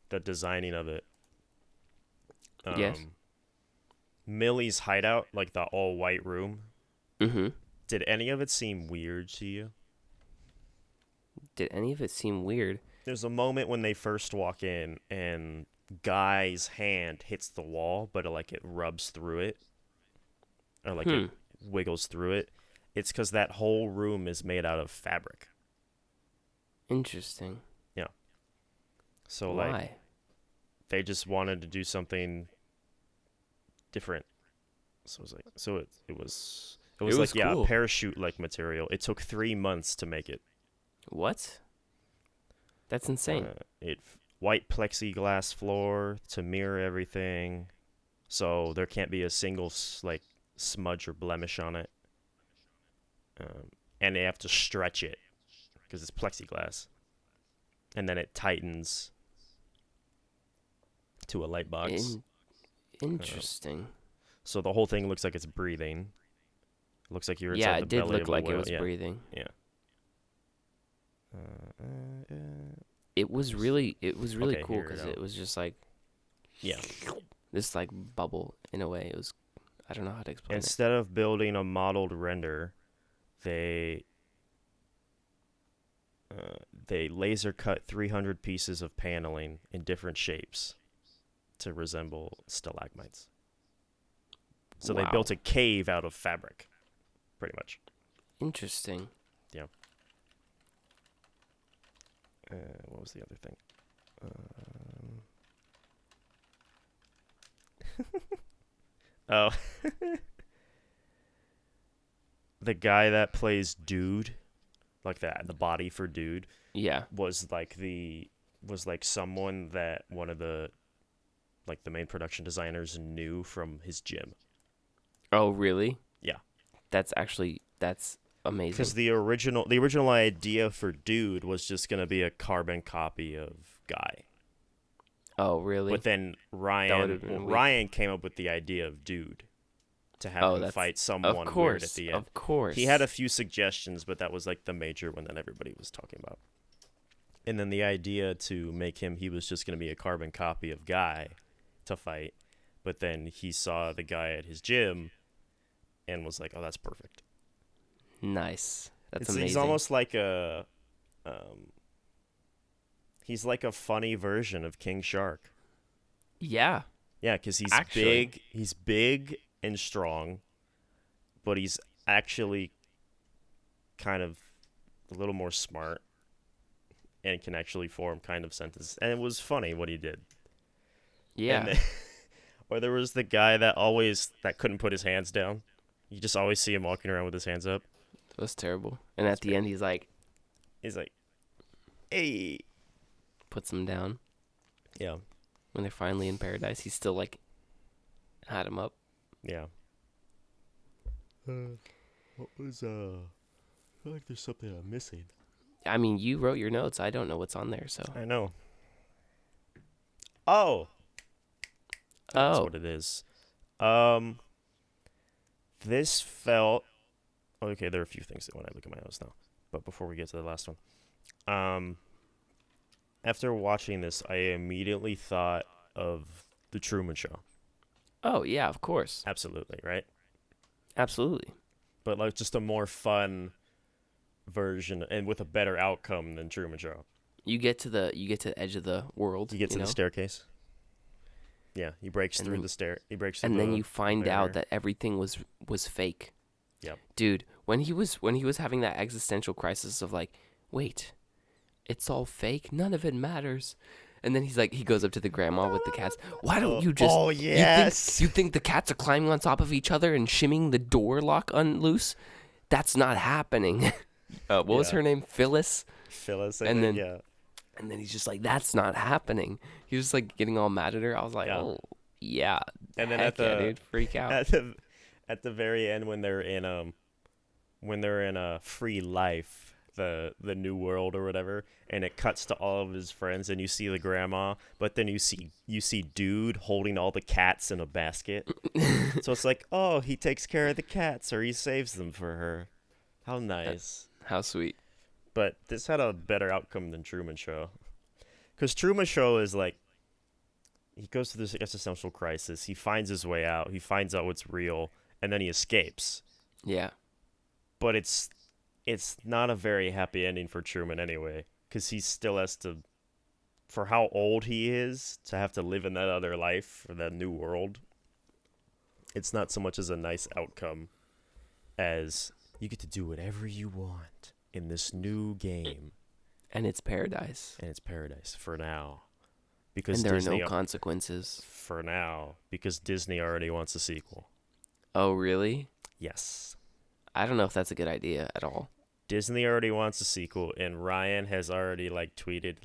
the designing of it. Yes. Millie's hideout, like the all-white room. Mm-hmm. Did any of it seem weird to you? Did any of it seem weird? There's a moment when they first walk in and Guy's hand hits the wall, but it rubs through it. Or like it wiggles through it. It's because that whole room is made out of fabric. Interesting. Yeah. So Why? like they just wanted to do something different. So it was like cool. parachute like material. It took 3 months to make it. What? That's insane. White plexiglass floor to mirror everything, so there can't be a single like smudge or blemish on it. And they have to stretch it because it's plexiglass, and then it tightens to a light box. Interesting. So the whole thing looks like it's breathing. It looks like you're inside Yeah, the it did belly look of a like it whale. was breathing. Yeah. It was really Okay, cool here, because no. it was just like Yeah. this like bubble in a way. It was, I don't know how to explain Instead of building a modeled render, they laser cut 300 pieces of paneling in different shapes to resemble stalagmites. So they Wow. built a cave out of fabric, pretty much. it. Interesting. Yeah. What was the other thing? Oh. The guy that plays Dude, like that, the body for Dude, Yeah. was like someone that one of the like the main production designers knew from his gym. Oh, really? Yeah. That's amazing. Because the original idea for Dude was just gonna be a carbon copy of Guy. Oh, really? But then Ryan came up with the idea of Dude to have him fight someone weird at the end. Of course. He had a few suggestions, but that was like the major one that everybody was talking about. And then the idea to make him, he was just going to be a carbon copy of Guy to fight. But then he saw the guy at his gym and was like, oh, that's perfect. Nice. That's amazing. He's almost like he's like a funny version of King Shark. Yeah. Yeah, because he's Actually. big and strong, but he's actually kind of a little more smart and can actually form kind of sentences. And it was funny what he did. Yeah. Then, or there was the guy that couldn't put his hands down. You just always see him walking around with his hands up. That was terrible. And at the end, he's like, hey. puts him down. Yeah. When they're finally in paradise, he's still like, had him up. Yeah. What was, I feel like there's something I'm missing. I mean, you wrote your notes. I don't know what's on there, so. I know. Oh. That's Oh. what it is. This felt... Okay, there are a few things when I look at my notes now. But before we get to the last one. After watching this, I immediately thought of The Truman Show. Oh, yeah, of course. Absolutely, right? Absolutely. But like just a more fun version and with a better outcome than Truman Show. You get to the edge of the world. You get to the staircase. Yeah, he breaks through the stair. He breaks through and the then you find barrier. out that everything was fake. Yep. Dude, when he was having that existential crisis of like, wait, it's all fake. None of it matters. And then he goes up to the grandma with the cats. Why don't you just? Oh yes. You think the cats are climbing on top of each other and shimming the door lock loose? That's not happening. What was her name? Phyllis. Phyllis. And then yeah. And then he's just like, that's not happening. He was like getting all mad at her. I was like, oh yeah. And then dude, freak out. At the very end when they're in a free life, the new world or whatever, and it cuts to all of his friends and you see the grandma, but then you see dude holding all the cats in a basket. So it's like, oh, he takes care of the cats or he saves them for her. How nice. How sweet. But this had a better outcome than Truman Show. Because Truman Show is like, he goes through this existential crisis. He finds his way out. He finds out what's real. And then he escapes. Yeah. But it's not a very happy ending for Truman anyway. Because he still has to, for how old he is, to have to live in that other life or that new world. It's not so much as a nice outcome as you get to do whatever you want in this new game. And it's paradise. And it's paradise for now. Because and there Disney, are no consequences. For now. Because Disney already wants a sequel. Oh, really? Yes. I don't know if that's a good idea at all. Disney already wants a sequel, and Ryan has already tweeted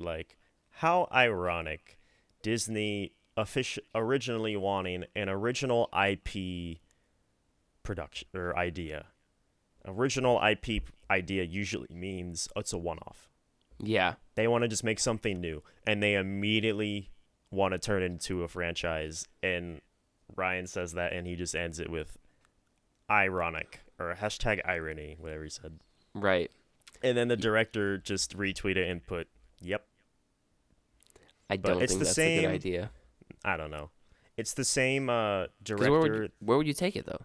how ironic. Disney originally wanting an original IP production or idea. Original IP idea usually means it's a one-off. Yeah. They want to just make something new, and they immediately want to turn it into a franchise, and Ryan says that, and he just ends it with ironic, or hashtag irony, whatever he said. Right. And then the director just retweeted and put, yep. I don't think that's a good idea. I don't know. It's the same director. Where would you take it, though?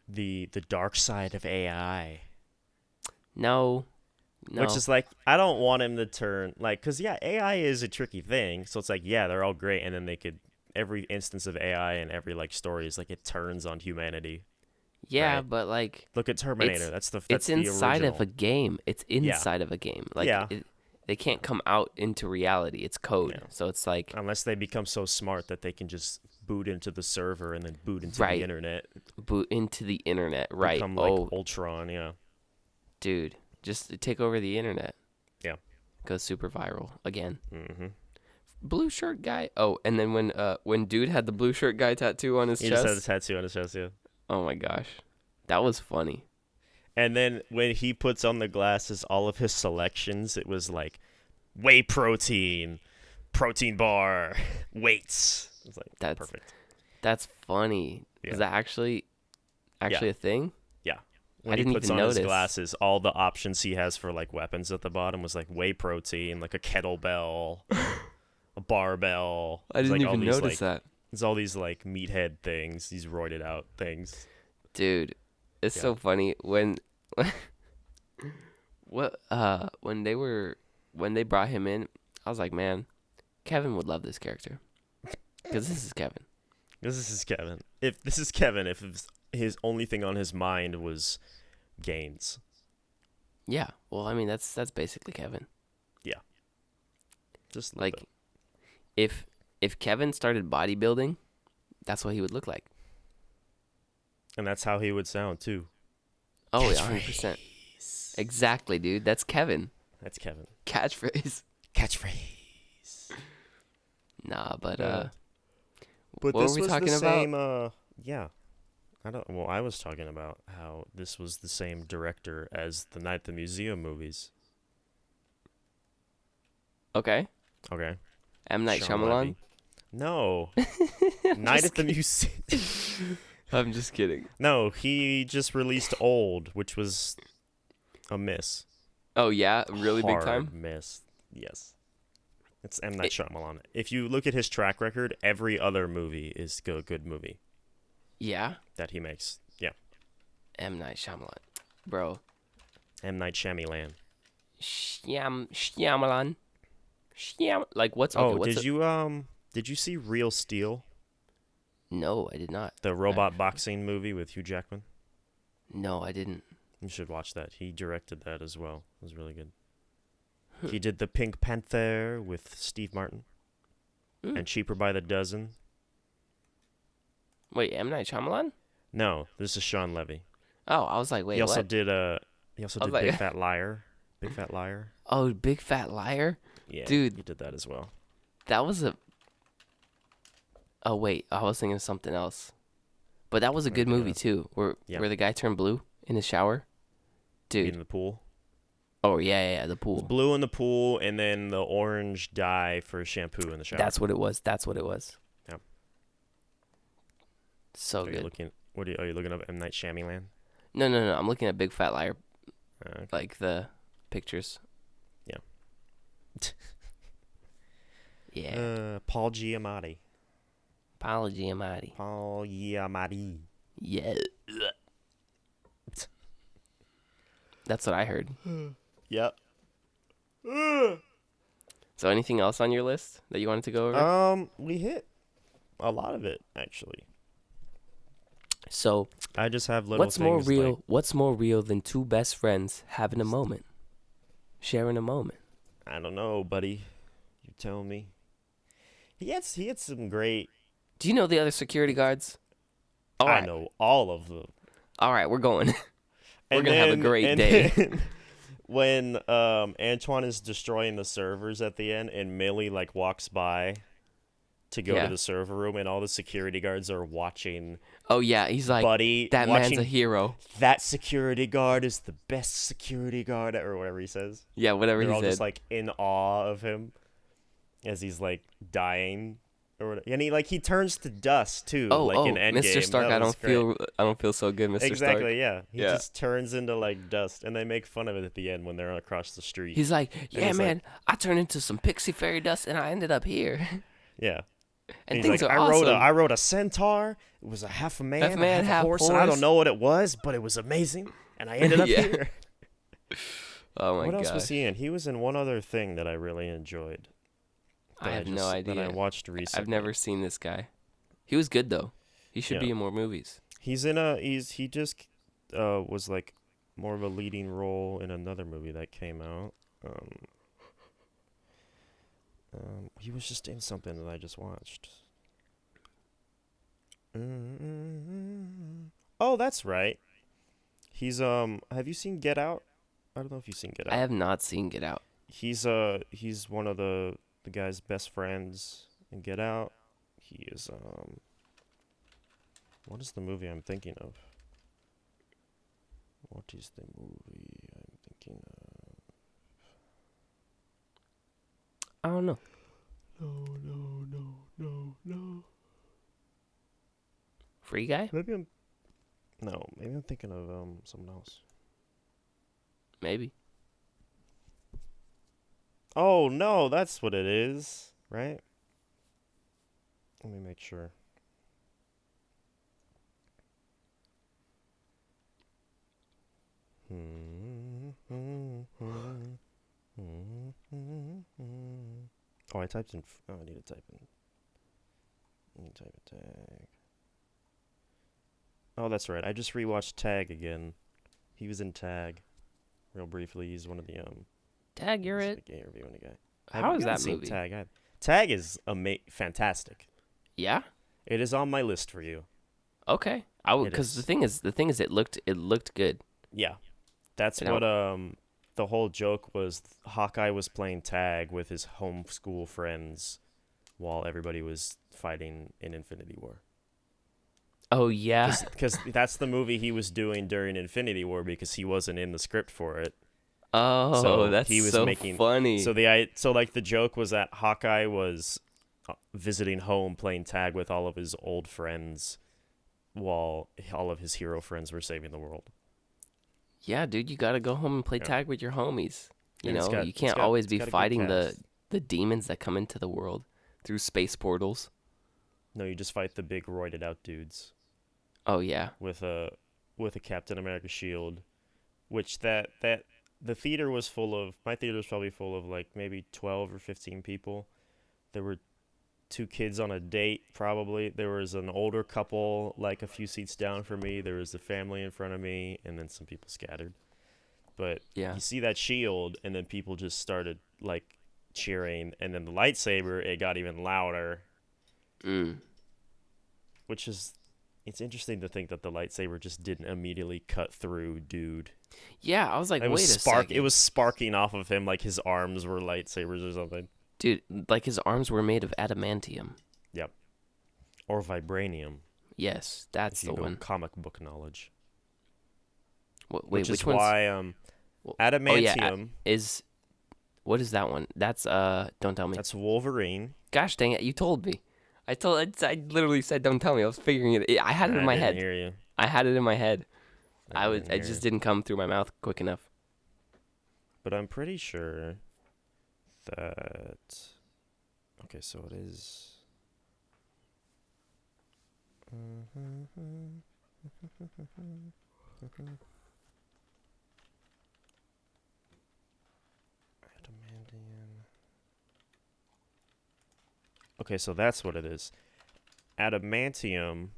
The dark side of AI. No. Which is I don't want him to turn, because, AI is a tricky thing. So it's they're all great. And then every instance of AI and every, story is it turns on humanity. Yeah, right? but, look at Terminator. That's it's inside the of a game. It's inside of a game. They can't come out into reality. It's code. Yeah. So it's unless they become so smart that they can just boot into the server and then boot into the internet. Boot into the internet, right. Become Ultron, yeah. Dude, just take over the internet. Yeah. Go super viral again. Mm-hmm. Blue shirt guy. Oh, and then when dude had the blue shirt guy tattoo on his chest. He just had a tattoo on his chest, yeah. Oh my gosh. That was funny. And then when he puts on the glasses, all of his selections, it was whey protein bar, weights. It's that's perfect. That's funny. Yeah. Is that actually a thing? Yeah. When I didn't he puts even on notice. His glasses, all the options he has for weapons at the bottom was whey protein, a kettlebell, a barbell. I didn't even notice that. There's all these meathead things, these roided out things. Dude, it's so funny when when they brought him in, I was like, man, Kevin would love this character. Because this is Kevin. If his only thing on his mind was gains. Yeah. Well, I mean, that's basically Kevin. Yeah. Just if Kevin started bodybuilding, that's what he would look like. And that's how he would sound too. Oh, yeah, 100%. Exactly, dude. That's Kevin. Catchphrase. Nah, but But what this were we was talking the about? same, yeah. I don't. Well, I was talking about how this was the same director as the Night at the Museum movies. Okay. Okay. M. Night Shawn Shyamalan? Levy. No. Night at the Museum. I'm just kidding. No, he just released Old, which was a miss. Oh, yeah? Really big Hard time? miss. Yes. It's M. Night Shyamalan. If you look at his track record, every other movie is a good movie Yeah? that he makes. Yeah. M. Night Shyamalan. Bro. M. Night Shyamalan. Shyamalan. Like, what's... Okay, Oh, what's did you see Real Steel? No, I did not. The robot boxing movie with Hugh Jackman? No, I didn't. You should watch that. He directed that as well. It was really good. He did The Pink Panther with Steve Martin. And Cheaper by the Dozen. Wait, M. Night Shyamalan? No, this is Shawn Levy. Oh, I was like, wait, He also what? did Big like- Fat Liar. Big Fat Liar. Oh, Big Fat Liar? Yeah, Dude. he did that as well. That was a... Oh, wait. I was thinking of something else. But that was a good movie, too. Where the guy turned blue in the shower. Dude. In the pool. Oh, yeah, the pool. Blue in the pool, and then the orange dye for shampoo in the shower. That's what it was. Yeah. So good. Are you looking up M. Night Shyamalan? No. I'm looking at Big Fat Liar. Okay. Like the pictures. Yeah. Yeah. Paul Giamatti. Paul Giamatti. Paul Giamatti. Yeah. That's what I heard. Yep. So anything else on your list that you wanted to go over? We hit a lot of it actually. So I just have little what's more things real? like, What's more real than two best friends having a moment, sharing a moment? I don't know, buddy. You tell me. He had some great. Do you know the other security guards? All I right. know all of them. All right, we're going. We're And gonna have a then- great and day. then when Antoine is destroying the servers at the end, and Millie like walks by to go Yeah. to the server room, and all the security guards are watching. Oh yeah, he's like, Buddy, that man's watching a hero. That security guard is the best security guard, or whatever he says. Yeah, whatever They're he all said. just like in awe of him as he's like dying, or whatever. And he turns to dust too. In Endgame. Mr. Stark, That I was don't feel so good, Mr. great. Stark. Exactly, yeah. He Yeah. just turns into like dust, and they make fun of it at the end when they're across the street. He's like, yeah, he's man, I turned into some pixie fairy dust, and I ended up here. Yeah. And he's things like, are awesome. I rode a centaur. It was a half a man, Half man, half half a horse, and I horse. don't know what it was, but it was amazing, and I ended up Yeah. here. Oh my What god. else was he in? He was in one other thing that I really enjoyed. I have no idea. That I watched recently. I've never seen this guy. He was good though. He should be Yeah. in more movies. He just was like more of a leading role in another movie that came out. He was just in something that I just watched. Oh, that's right. He's have you seen Get Out? I don't know if you've seen Get Out. I have not seen Get Out. He's one of the guy's best friends in Get Out. He is what is the movie I'm thinking of? What is the movie I'm thinking of? I don't know. No. Free Guy? Maybe I'm thinking of someone else. Maybe. Oh no, that's what it is, right? Let me make sure. Oh, I typed in. Oh, I need to type in. Let me type in Tag. Oh, that's right. I just rewatched Tag again. He was in Tag, real briefly. He's one of the Tag, you're he's it. the gay reviewing guy. How is You haven't that seen movie? Tag. Tag is fantastic. Yeah? It is on my list for you. Okay. I would, It because is. the thing is it looked good. Yeah, that's You know- what the whole joke was. Hawkeye was playing tag with his homeschool friends while everybody was fighting in Infinity War. Oh yeah. Because that's the movie he was doing during Infinity War because he wasn't in the script for it. Oh, So that's he was so making funny. so like the joke was that Hawkeye was visiting home playing tag with all of his old friends while all of his hero friends were saving the world. Yeah, dude, you gotta go home and play Yeah. tag with your homies. You And know, you can't always it's be got a good fighting cast. the demons that come into the world through space portals. No, you just fight the big roided out dudes Oh yeah. with a Captain America shield, which that the theater was full of. My theater was probably full of like maybe 12 or 15 people. There were two kids on a date, probably. There was an older couple like a few seats down from me. There was a family in front of me, and then some people scattered. But Yeah. you see that shield, and then people just started like cheering, and then the lightsaber, it got even louder, Mm. which is it's interesting to think that the lightsaber just didn't immediately cut through dude. Yeah, I was like, It was wait a second. It was sparking off of him like his arms were lightsabers or something. Dude, like his arms were made of adamantium. Yep. Or vibranium. Yes, that's If you the go one. comic book knowledge. Wait, Which which is one's why adamantium. is what is that one? That's don't tell me. That's Wolverine. Gosh dang it, you told me. I literally said don't tell me. I was figuring it. I had it in my I head. didn't hear you. I had it in my head. I It didn't hear just you. didn't come through my mouth quick enough. But I'm pretty sure that. Okay, so it is. Adamantium. Okay, so that's what it is. Adamantium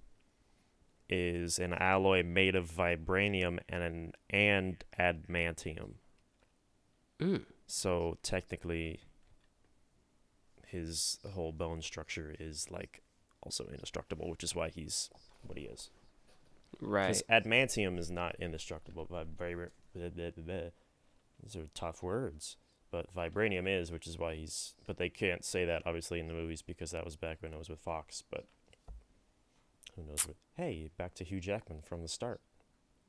is an alloy made of vibranium and adamantium. Mm. So technically, his whole bone structure is like also indestructible, which is why he's what he is. Right. Because adamantium is not indestructible. These are tough words. But vibranium is, which is why he's. But they can't say that obviously in the movies because that was back when it was with Fox. But who knows what? Hey, back to Hugh Jackman from the start.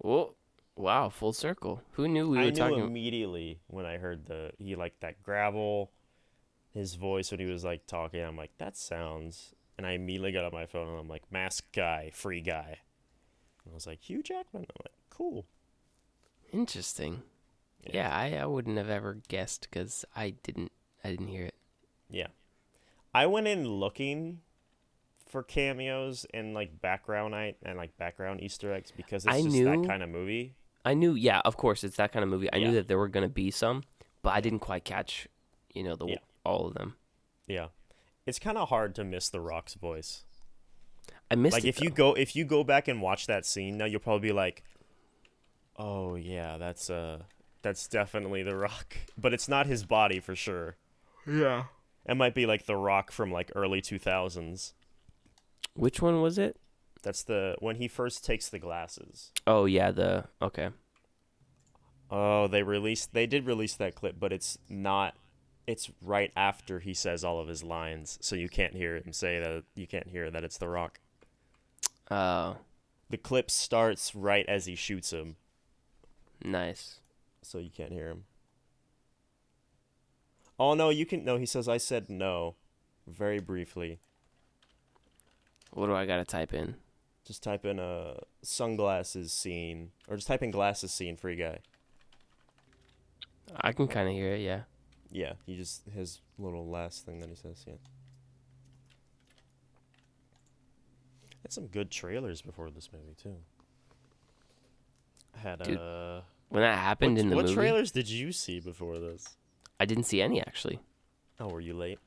Oh, wow, full circle. Who knew we I were knew talking? immediately when I heard he liked that gravel, his voice when he was like talking. I'm like, that sounds. And I immediately got on my phone and I'm like, masked guy, free guy. And I was like, Hugh Jackman. I'm like, cool. Interesting. Yeah, I wouldn't have ever guessed because I didn't hear it. Yeah. I went in looking for cameos and like background Easter eggs because it's that kind of movie. I knew, yeah, of course, it's that kind of movie. I Yeah. knew that there were gonna be some, but I didn't quite catch, Yeah. all of them. Yeah. It's kind of hard to miss The Rock's voice. I missed Like it. if you go back and watch that scene now, you'll probably be like, "Oh yeah, that's definitely The Rock." But it's not his body for sure. Yeah. It might be like The Rock from like early 2000s. Which one was it? That's when he first takes the glasses. Oh yeah, okay. Oh, they did release that clip, but it's right after he says all of his lines, so you can't hear him say that. You can't hear that it's The Rock. Oh, The clip starts right as he shoots him, nice. so you can't hear him. Oh no, you can. No, he says, "I said no," very briefly. What do I gotta type in? Just type in a sunglasses scene, or just type in glasses scene, free guy. I can kind of hear it. Yeah. Yeah, his little last thing that he says. Yeah. Had some good trailers before this movie too. Dude, when that happened in the movie, what trailers did you see before this? I didn't see any actually. Oh, were you late?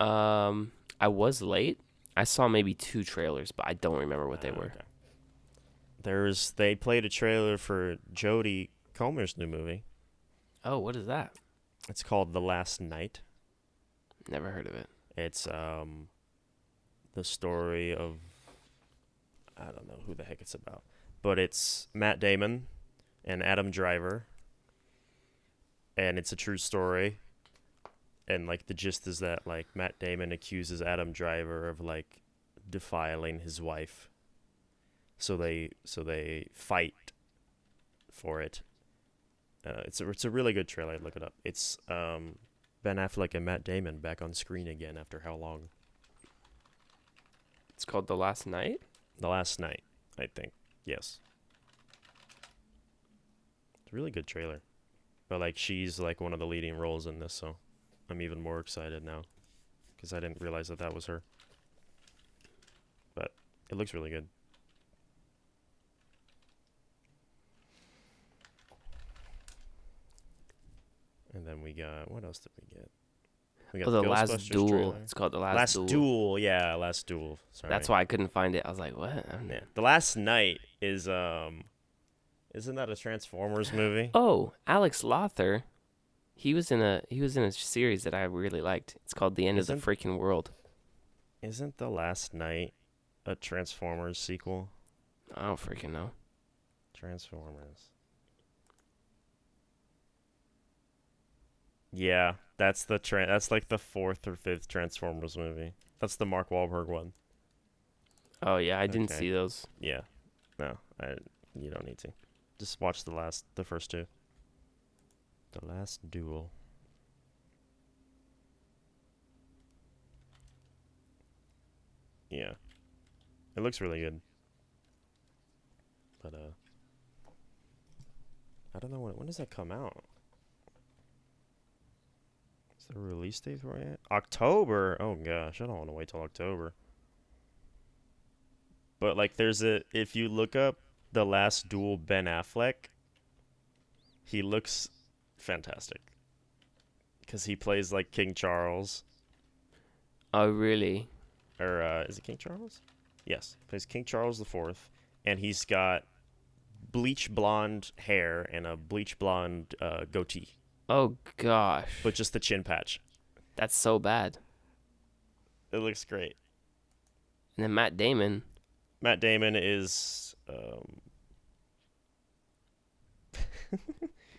I was late. I saw maybe 2 trailers, but I don't remember what they were. Okay. They played a trailer for Jodie Comer's new movie. Oh, what is that? It's called The Last Night. Never heard of it. It's the story of, I don't know who the heck it's about, but it's Matt Damon and Adam Driver, and it's a true story. And like the gist is that like Matt Damon accuses Adam Driver of like defiling his wife. So they fight for it. It's a really good trailer. I'd look it up. It's Ben Affleck and Matt Damon back on screen again after how long? It's called The Last Night? The Last Night, I think. Yes. It's a really good trailer. But like she's like one of the leading roles in this, so I'm even more excited now because I didn't realize that was her. But it looks really good. And then we got, what else did we get? We got The Last Ghostbusters Duel. trailer. It's called The Last Duel. Last Duel, yeah, Last Duel. Sorry. That's why I couldn't find it. I was like, what? Yeah. The Last Night is isn't that a Transformers movie? Oh, Alex Lothar. He was in a series that I really liked. It's called The End of the Freaking World. Isn't The Last Night a Transformers sequel? I don't freaking know. Transformers. Yeah, that's that's like the 4th or 5th Transformers movie. That's the Mark Wahlberg one. Oh yeah, I didn't see those. Yeah. No, you don't need to. Just watch the first two. The Last Duel. Yeah. It looks really good. But I don't know when does that come out? Is there a release date for it? October. Oh gosh, I don't want to wait till October. But like if you look up The Last Duel Ben Affleck, he looks fantastic. Cuz he plays like King Charles. Oh, really? Or is it King Charles? Yes, plays King Charles IV, and he's got bleach blonde hair and a bleach blonde goatee. Oh gosh. But just the chin patch. That's so bad. It looks great. And then Matt Damon. Matt Damon is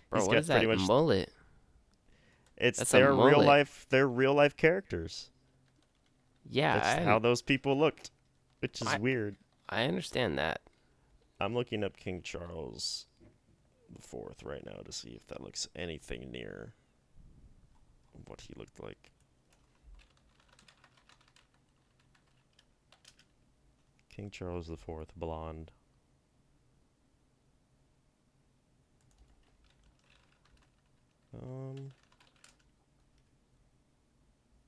Bro, what is that mullet? That's their real life characters. Yeah, that's how those people looked, which is weird. I understand that. I'm looking up King Charles IV right now to see if that looks anything near what he looked like. King Charles IV, blonde.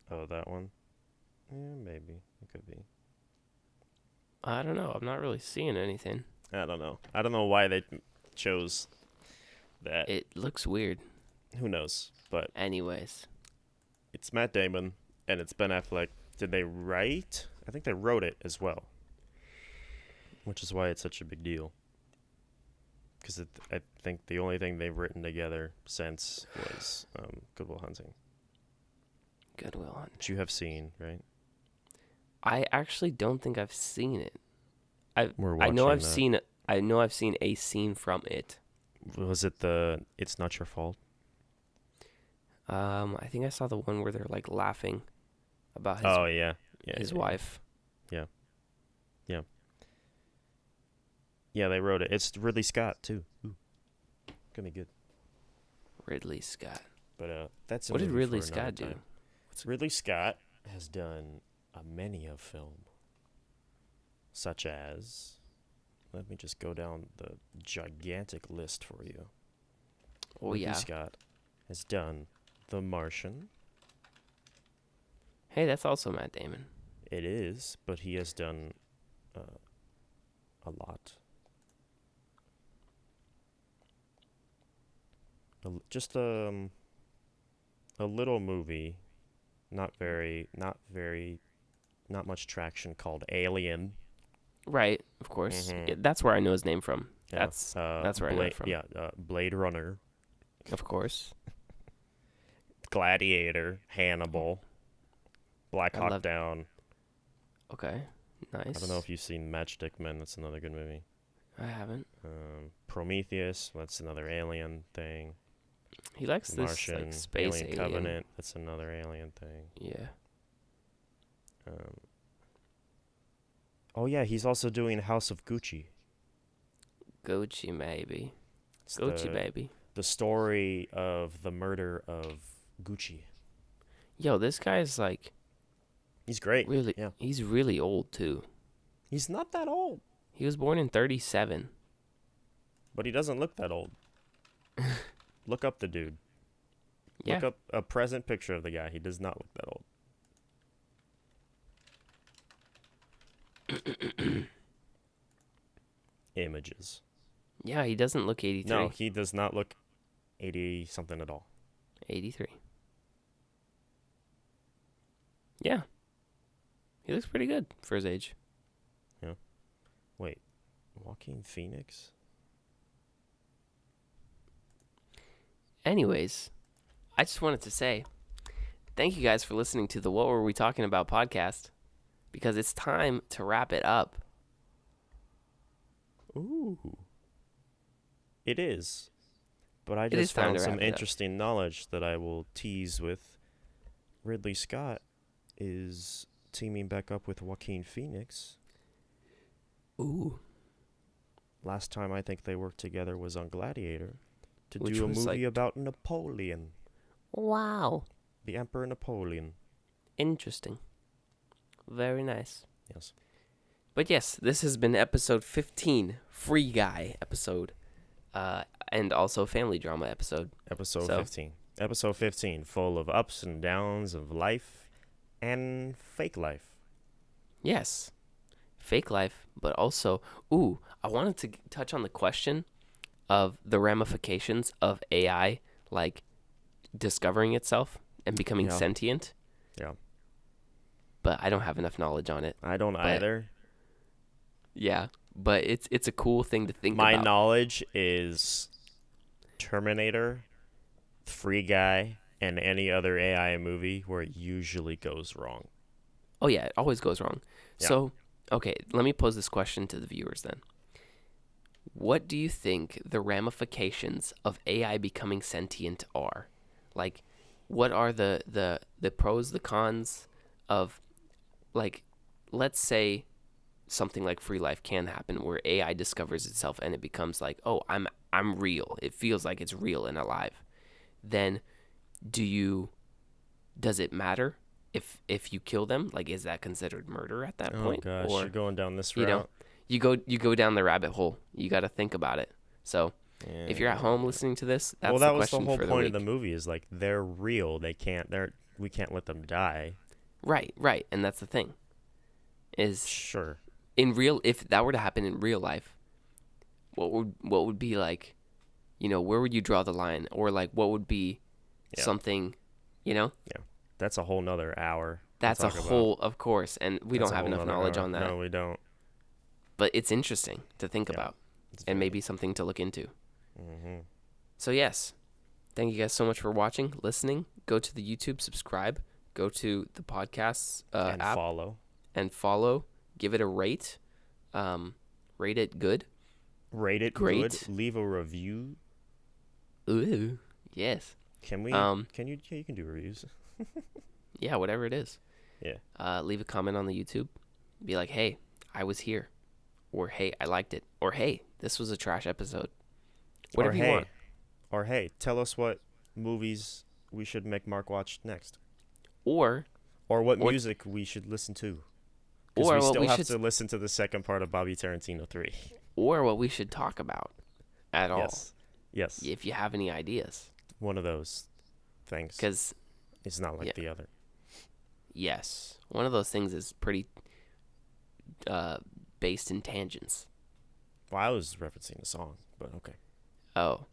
Oh, that one? Yeah, maybe. It could be. I don't know. I'm not really seeing anything. I don't know. I don't know why they chose that. It looks weird. Who knows? But anyways. It's Matt Damon and it's Ben Affleck. Did they write? I think they wrote it as well. Which is why it's such a big deal. Because I think the only thing they've written together since was Good Will Hunting. Good Will Hunting. Which you have seen, right? I actually don't think I've seen it. I know I've seen a scene from it. Was it It's Not Your Fault? I think I saw the one where they're like laughing about his wife. Yeah. Yeah. Yeah, they wrote it. It's Ridley Scott too. Ooh. Gonna be good. Ridley Scott. But that's what did Ridley Scott do? Ridley Scott has done many a film, such as, let me just go down the gigantic list for you. Oh, Ridley Scott has done The Martian. Hey, that's also Matt Damon. It is, but he has done a lot. Just a little movie, not much traction, called Alien. Right, of course. Mm-hmm. Yeah, that's where I know his name from. Yeah. That's where I know it from. Yeah, Blade Runner. Of course. Gladiator, Hannibal, Black Hawk Down. Okay, nice. I don't know if you've seen Matchstick Men. That's another good movie. I haven't. Prometheus. That's another alien thing. He likes this Martian, like space alien. Covenant. That's another alien thing. Yeah. Oh yeah, he's also doing House of Gucci. Gucci, maybe. It's Gucci, baby. the story of the murder of Gucci. Yo, this guy's like He's great. really. Yeah. He's really old too. He's not that old, He was born in 37. but he doesn't look that old. Look up the dude. Yeah. Look up a present picture of the guy. He does not look that old. Images. Yeah, he doesn't look 83. No, he does not look 80 something at all. 83. Yeah. He looks pretty good for his age. Yeah. Wait, Joaquin Phoenix? Anyways, I just wanted to say thank you guys for listening to the What Were We Talking About podcast, because it's time to wrap it up. Ooh. It is. But I It is just time found to some wrap it up. interesting knowledge that I will tease with. Ridley Scott is teaming back up with Joaquin Phoenix. Ooh. Last time I think they worked together was on Gladiator to Which do a was movie like- about Napoleon, Wow. the Emperor Napoleon. Interesting. Very nice. Yes. But yes, this has been episode 15, Free Guy episode, and also family drama episode. Episode So- 15. Episode 15, full of ups and downs of life and fake life. Yes, fake life, but also, I wanted to touch on the question of the ramifications of AI, like discovering itself and becoming Yeah. sentient. Yeah. But I don't have enough knowledge on it. I don't either. Yeah, but it's a cool thing to think My about. knowledge is Terminator, Free Guy, and any other AI movie where it usually goes wrong. Oh yeah, it always goes wrong. Yeah. So, okay, let me pose this question to the viewers then. What do you think the ramifications of AI becoming sentient are? Like, what are the pros, the cons of, like, let's say something like free life can happen where AI discovers itself and it becomes like, oh, I'm real. It feels like it's real and alive. Then does it matter if you kill them? Like, is that considered murder at that point? Oh gosh, Or, you're going down this you route. know, you go down the rabbit hole. You got to think about it. So if you're at home listening to this, that's that the was the question whole for point the of the week. movie. Is like they're real. We can't let them die. Right, and that's the thing. Is Sure. if that were to happen in real life, what would be like, where would you draw the line, or like what would be something, That's a whole nother hour. to that's a talk about. whole, of course, and we That's don't a have whole enough nother knowledge hour. on that. No, we don't. But it's interesting to think Yeah. about, It's and very- maybe something to look into. Mhm. So yes, thank you guys so much for watching, listening. Go to the YouTube, subscribe. Go to the podcast And app follow. and follow. Give it a rate. Rate it good. Rate it Great. good. Leave a review. Ooh, yes. Can we? Um, Can you? Yeah, you can do reviews. Yeah, whatever it is. Yeah. Leave a comment on the YouTube. Be like, hey, I was here. Or, hey, I liked it. Or, hey, this was a trash episode. Whatever you want. Or hey, tell us what movies we should make Mark watch next, Or or Or- music we should listen to. Because Or we what still we have should to listen to the second part of Bobby Tarantino 3. what we should talk about at all. Yes. If you have any ideas. One of those things. Because, It's not like yeah. the other. yes, one of those things is pretty based in tangents. Well, I was referencing a song, but okay. Oh,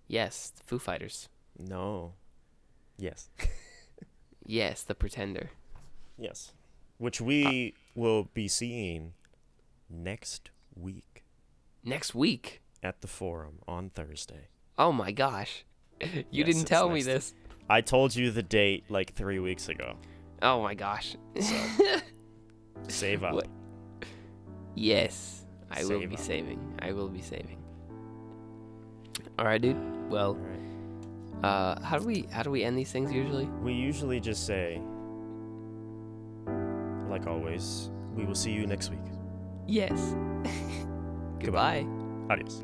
yes, Foo Fighters. No. Yes. Yes, The Pretender. Yes. Which we will be seeing next week Next week. at the Forum on Thursday. Oh my gosh. You Yes, didn't it's tell me next- this. I told you the date like 3 weeks ago. Oh my gosh. Save up. What? Yes, I will Save be up. saving. I will be saving. All right, dude. Well, All right. how do we end these things usually? We usually just say, like always, we will see you next week. Yes. Goodbye. Adios.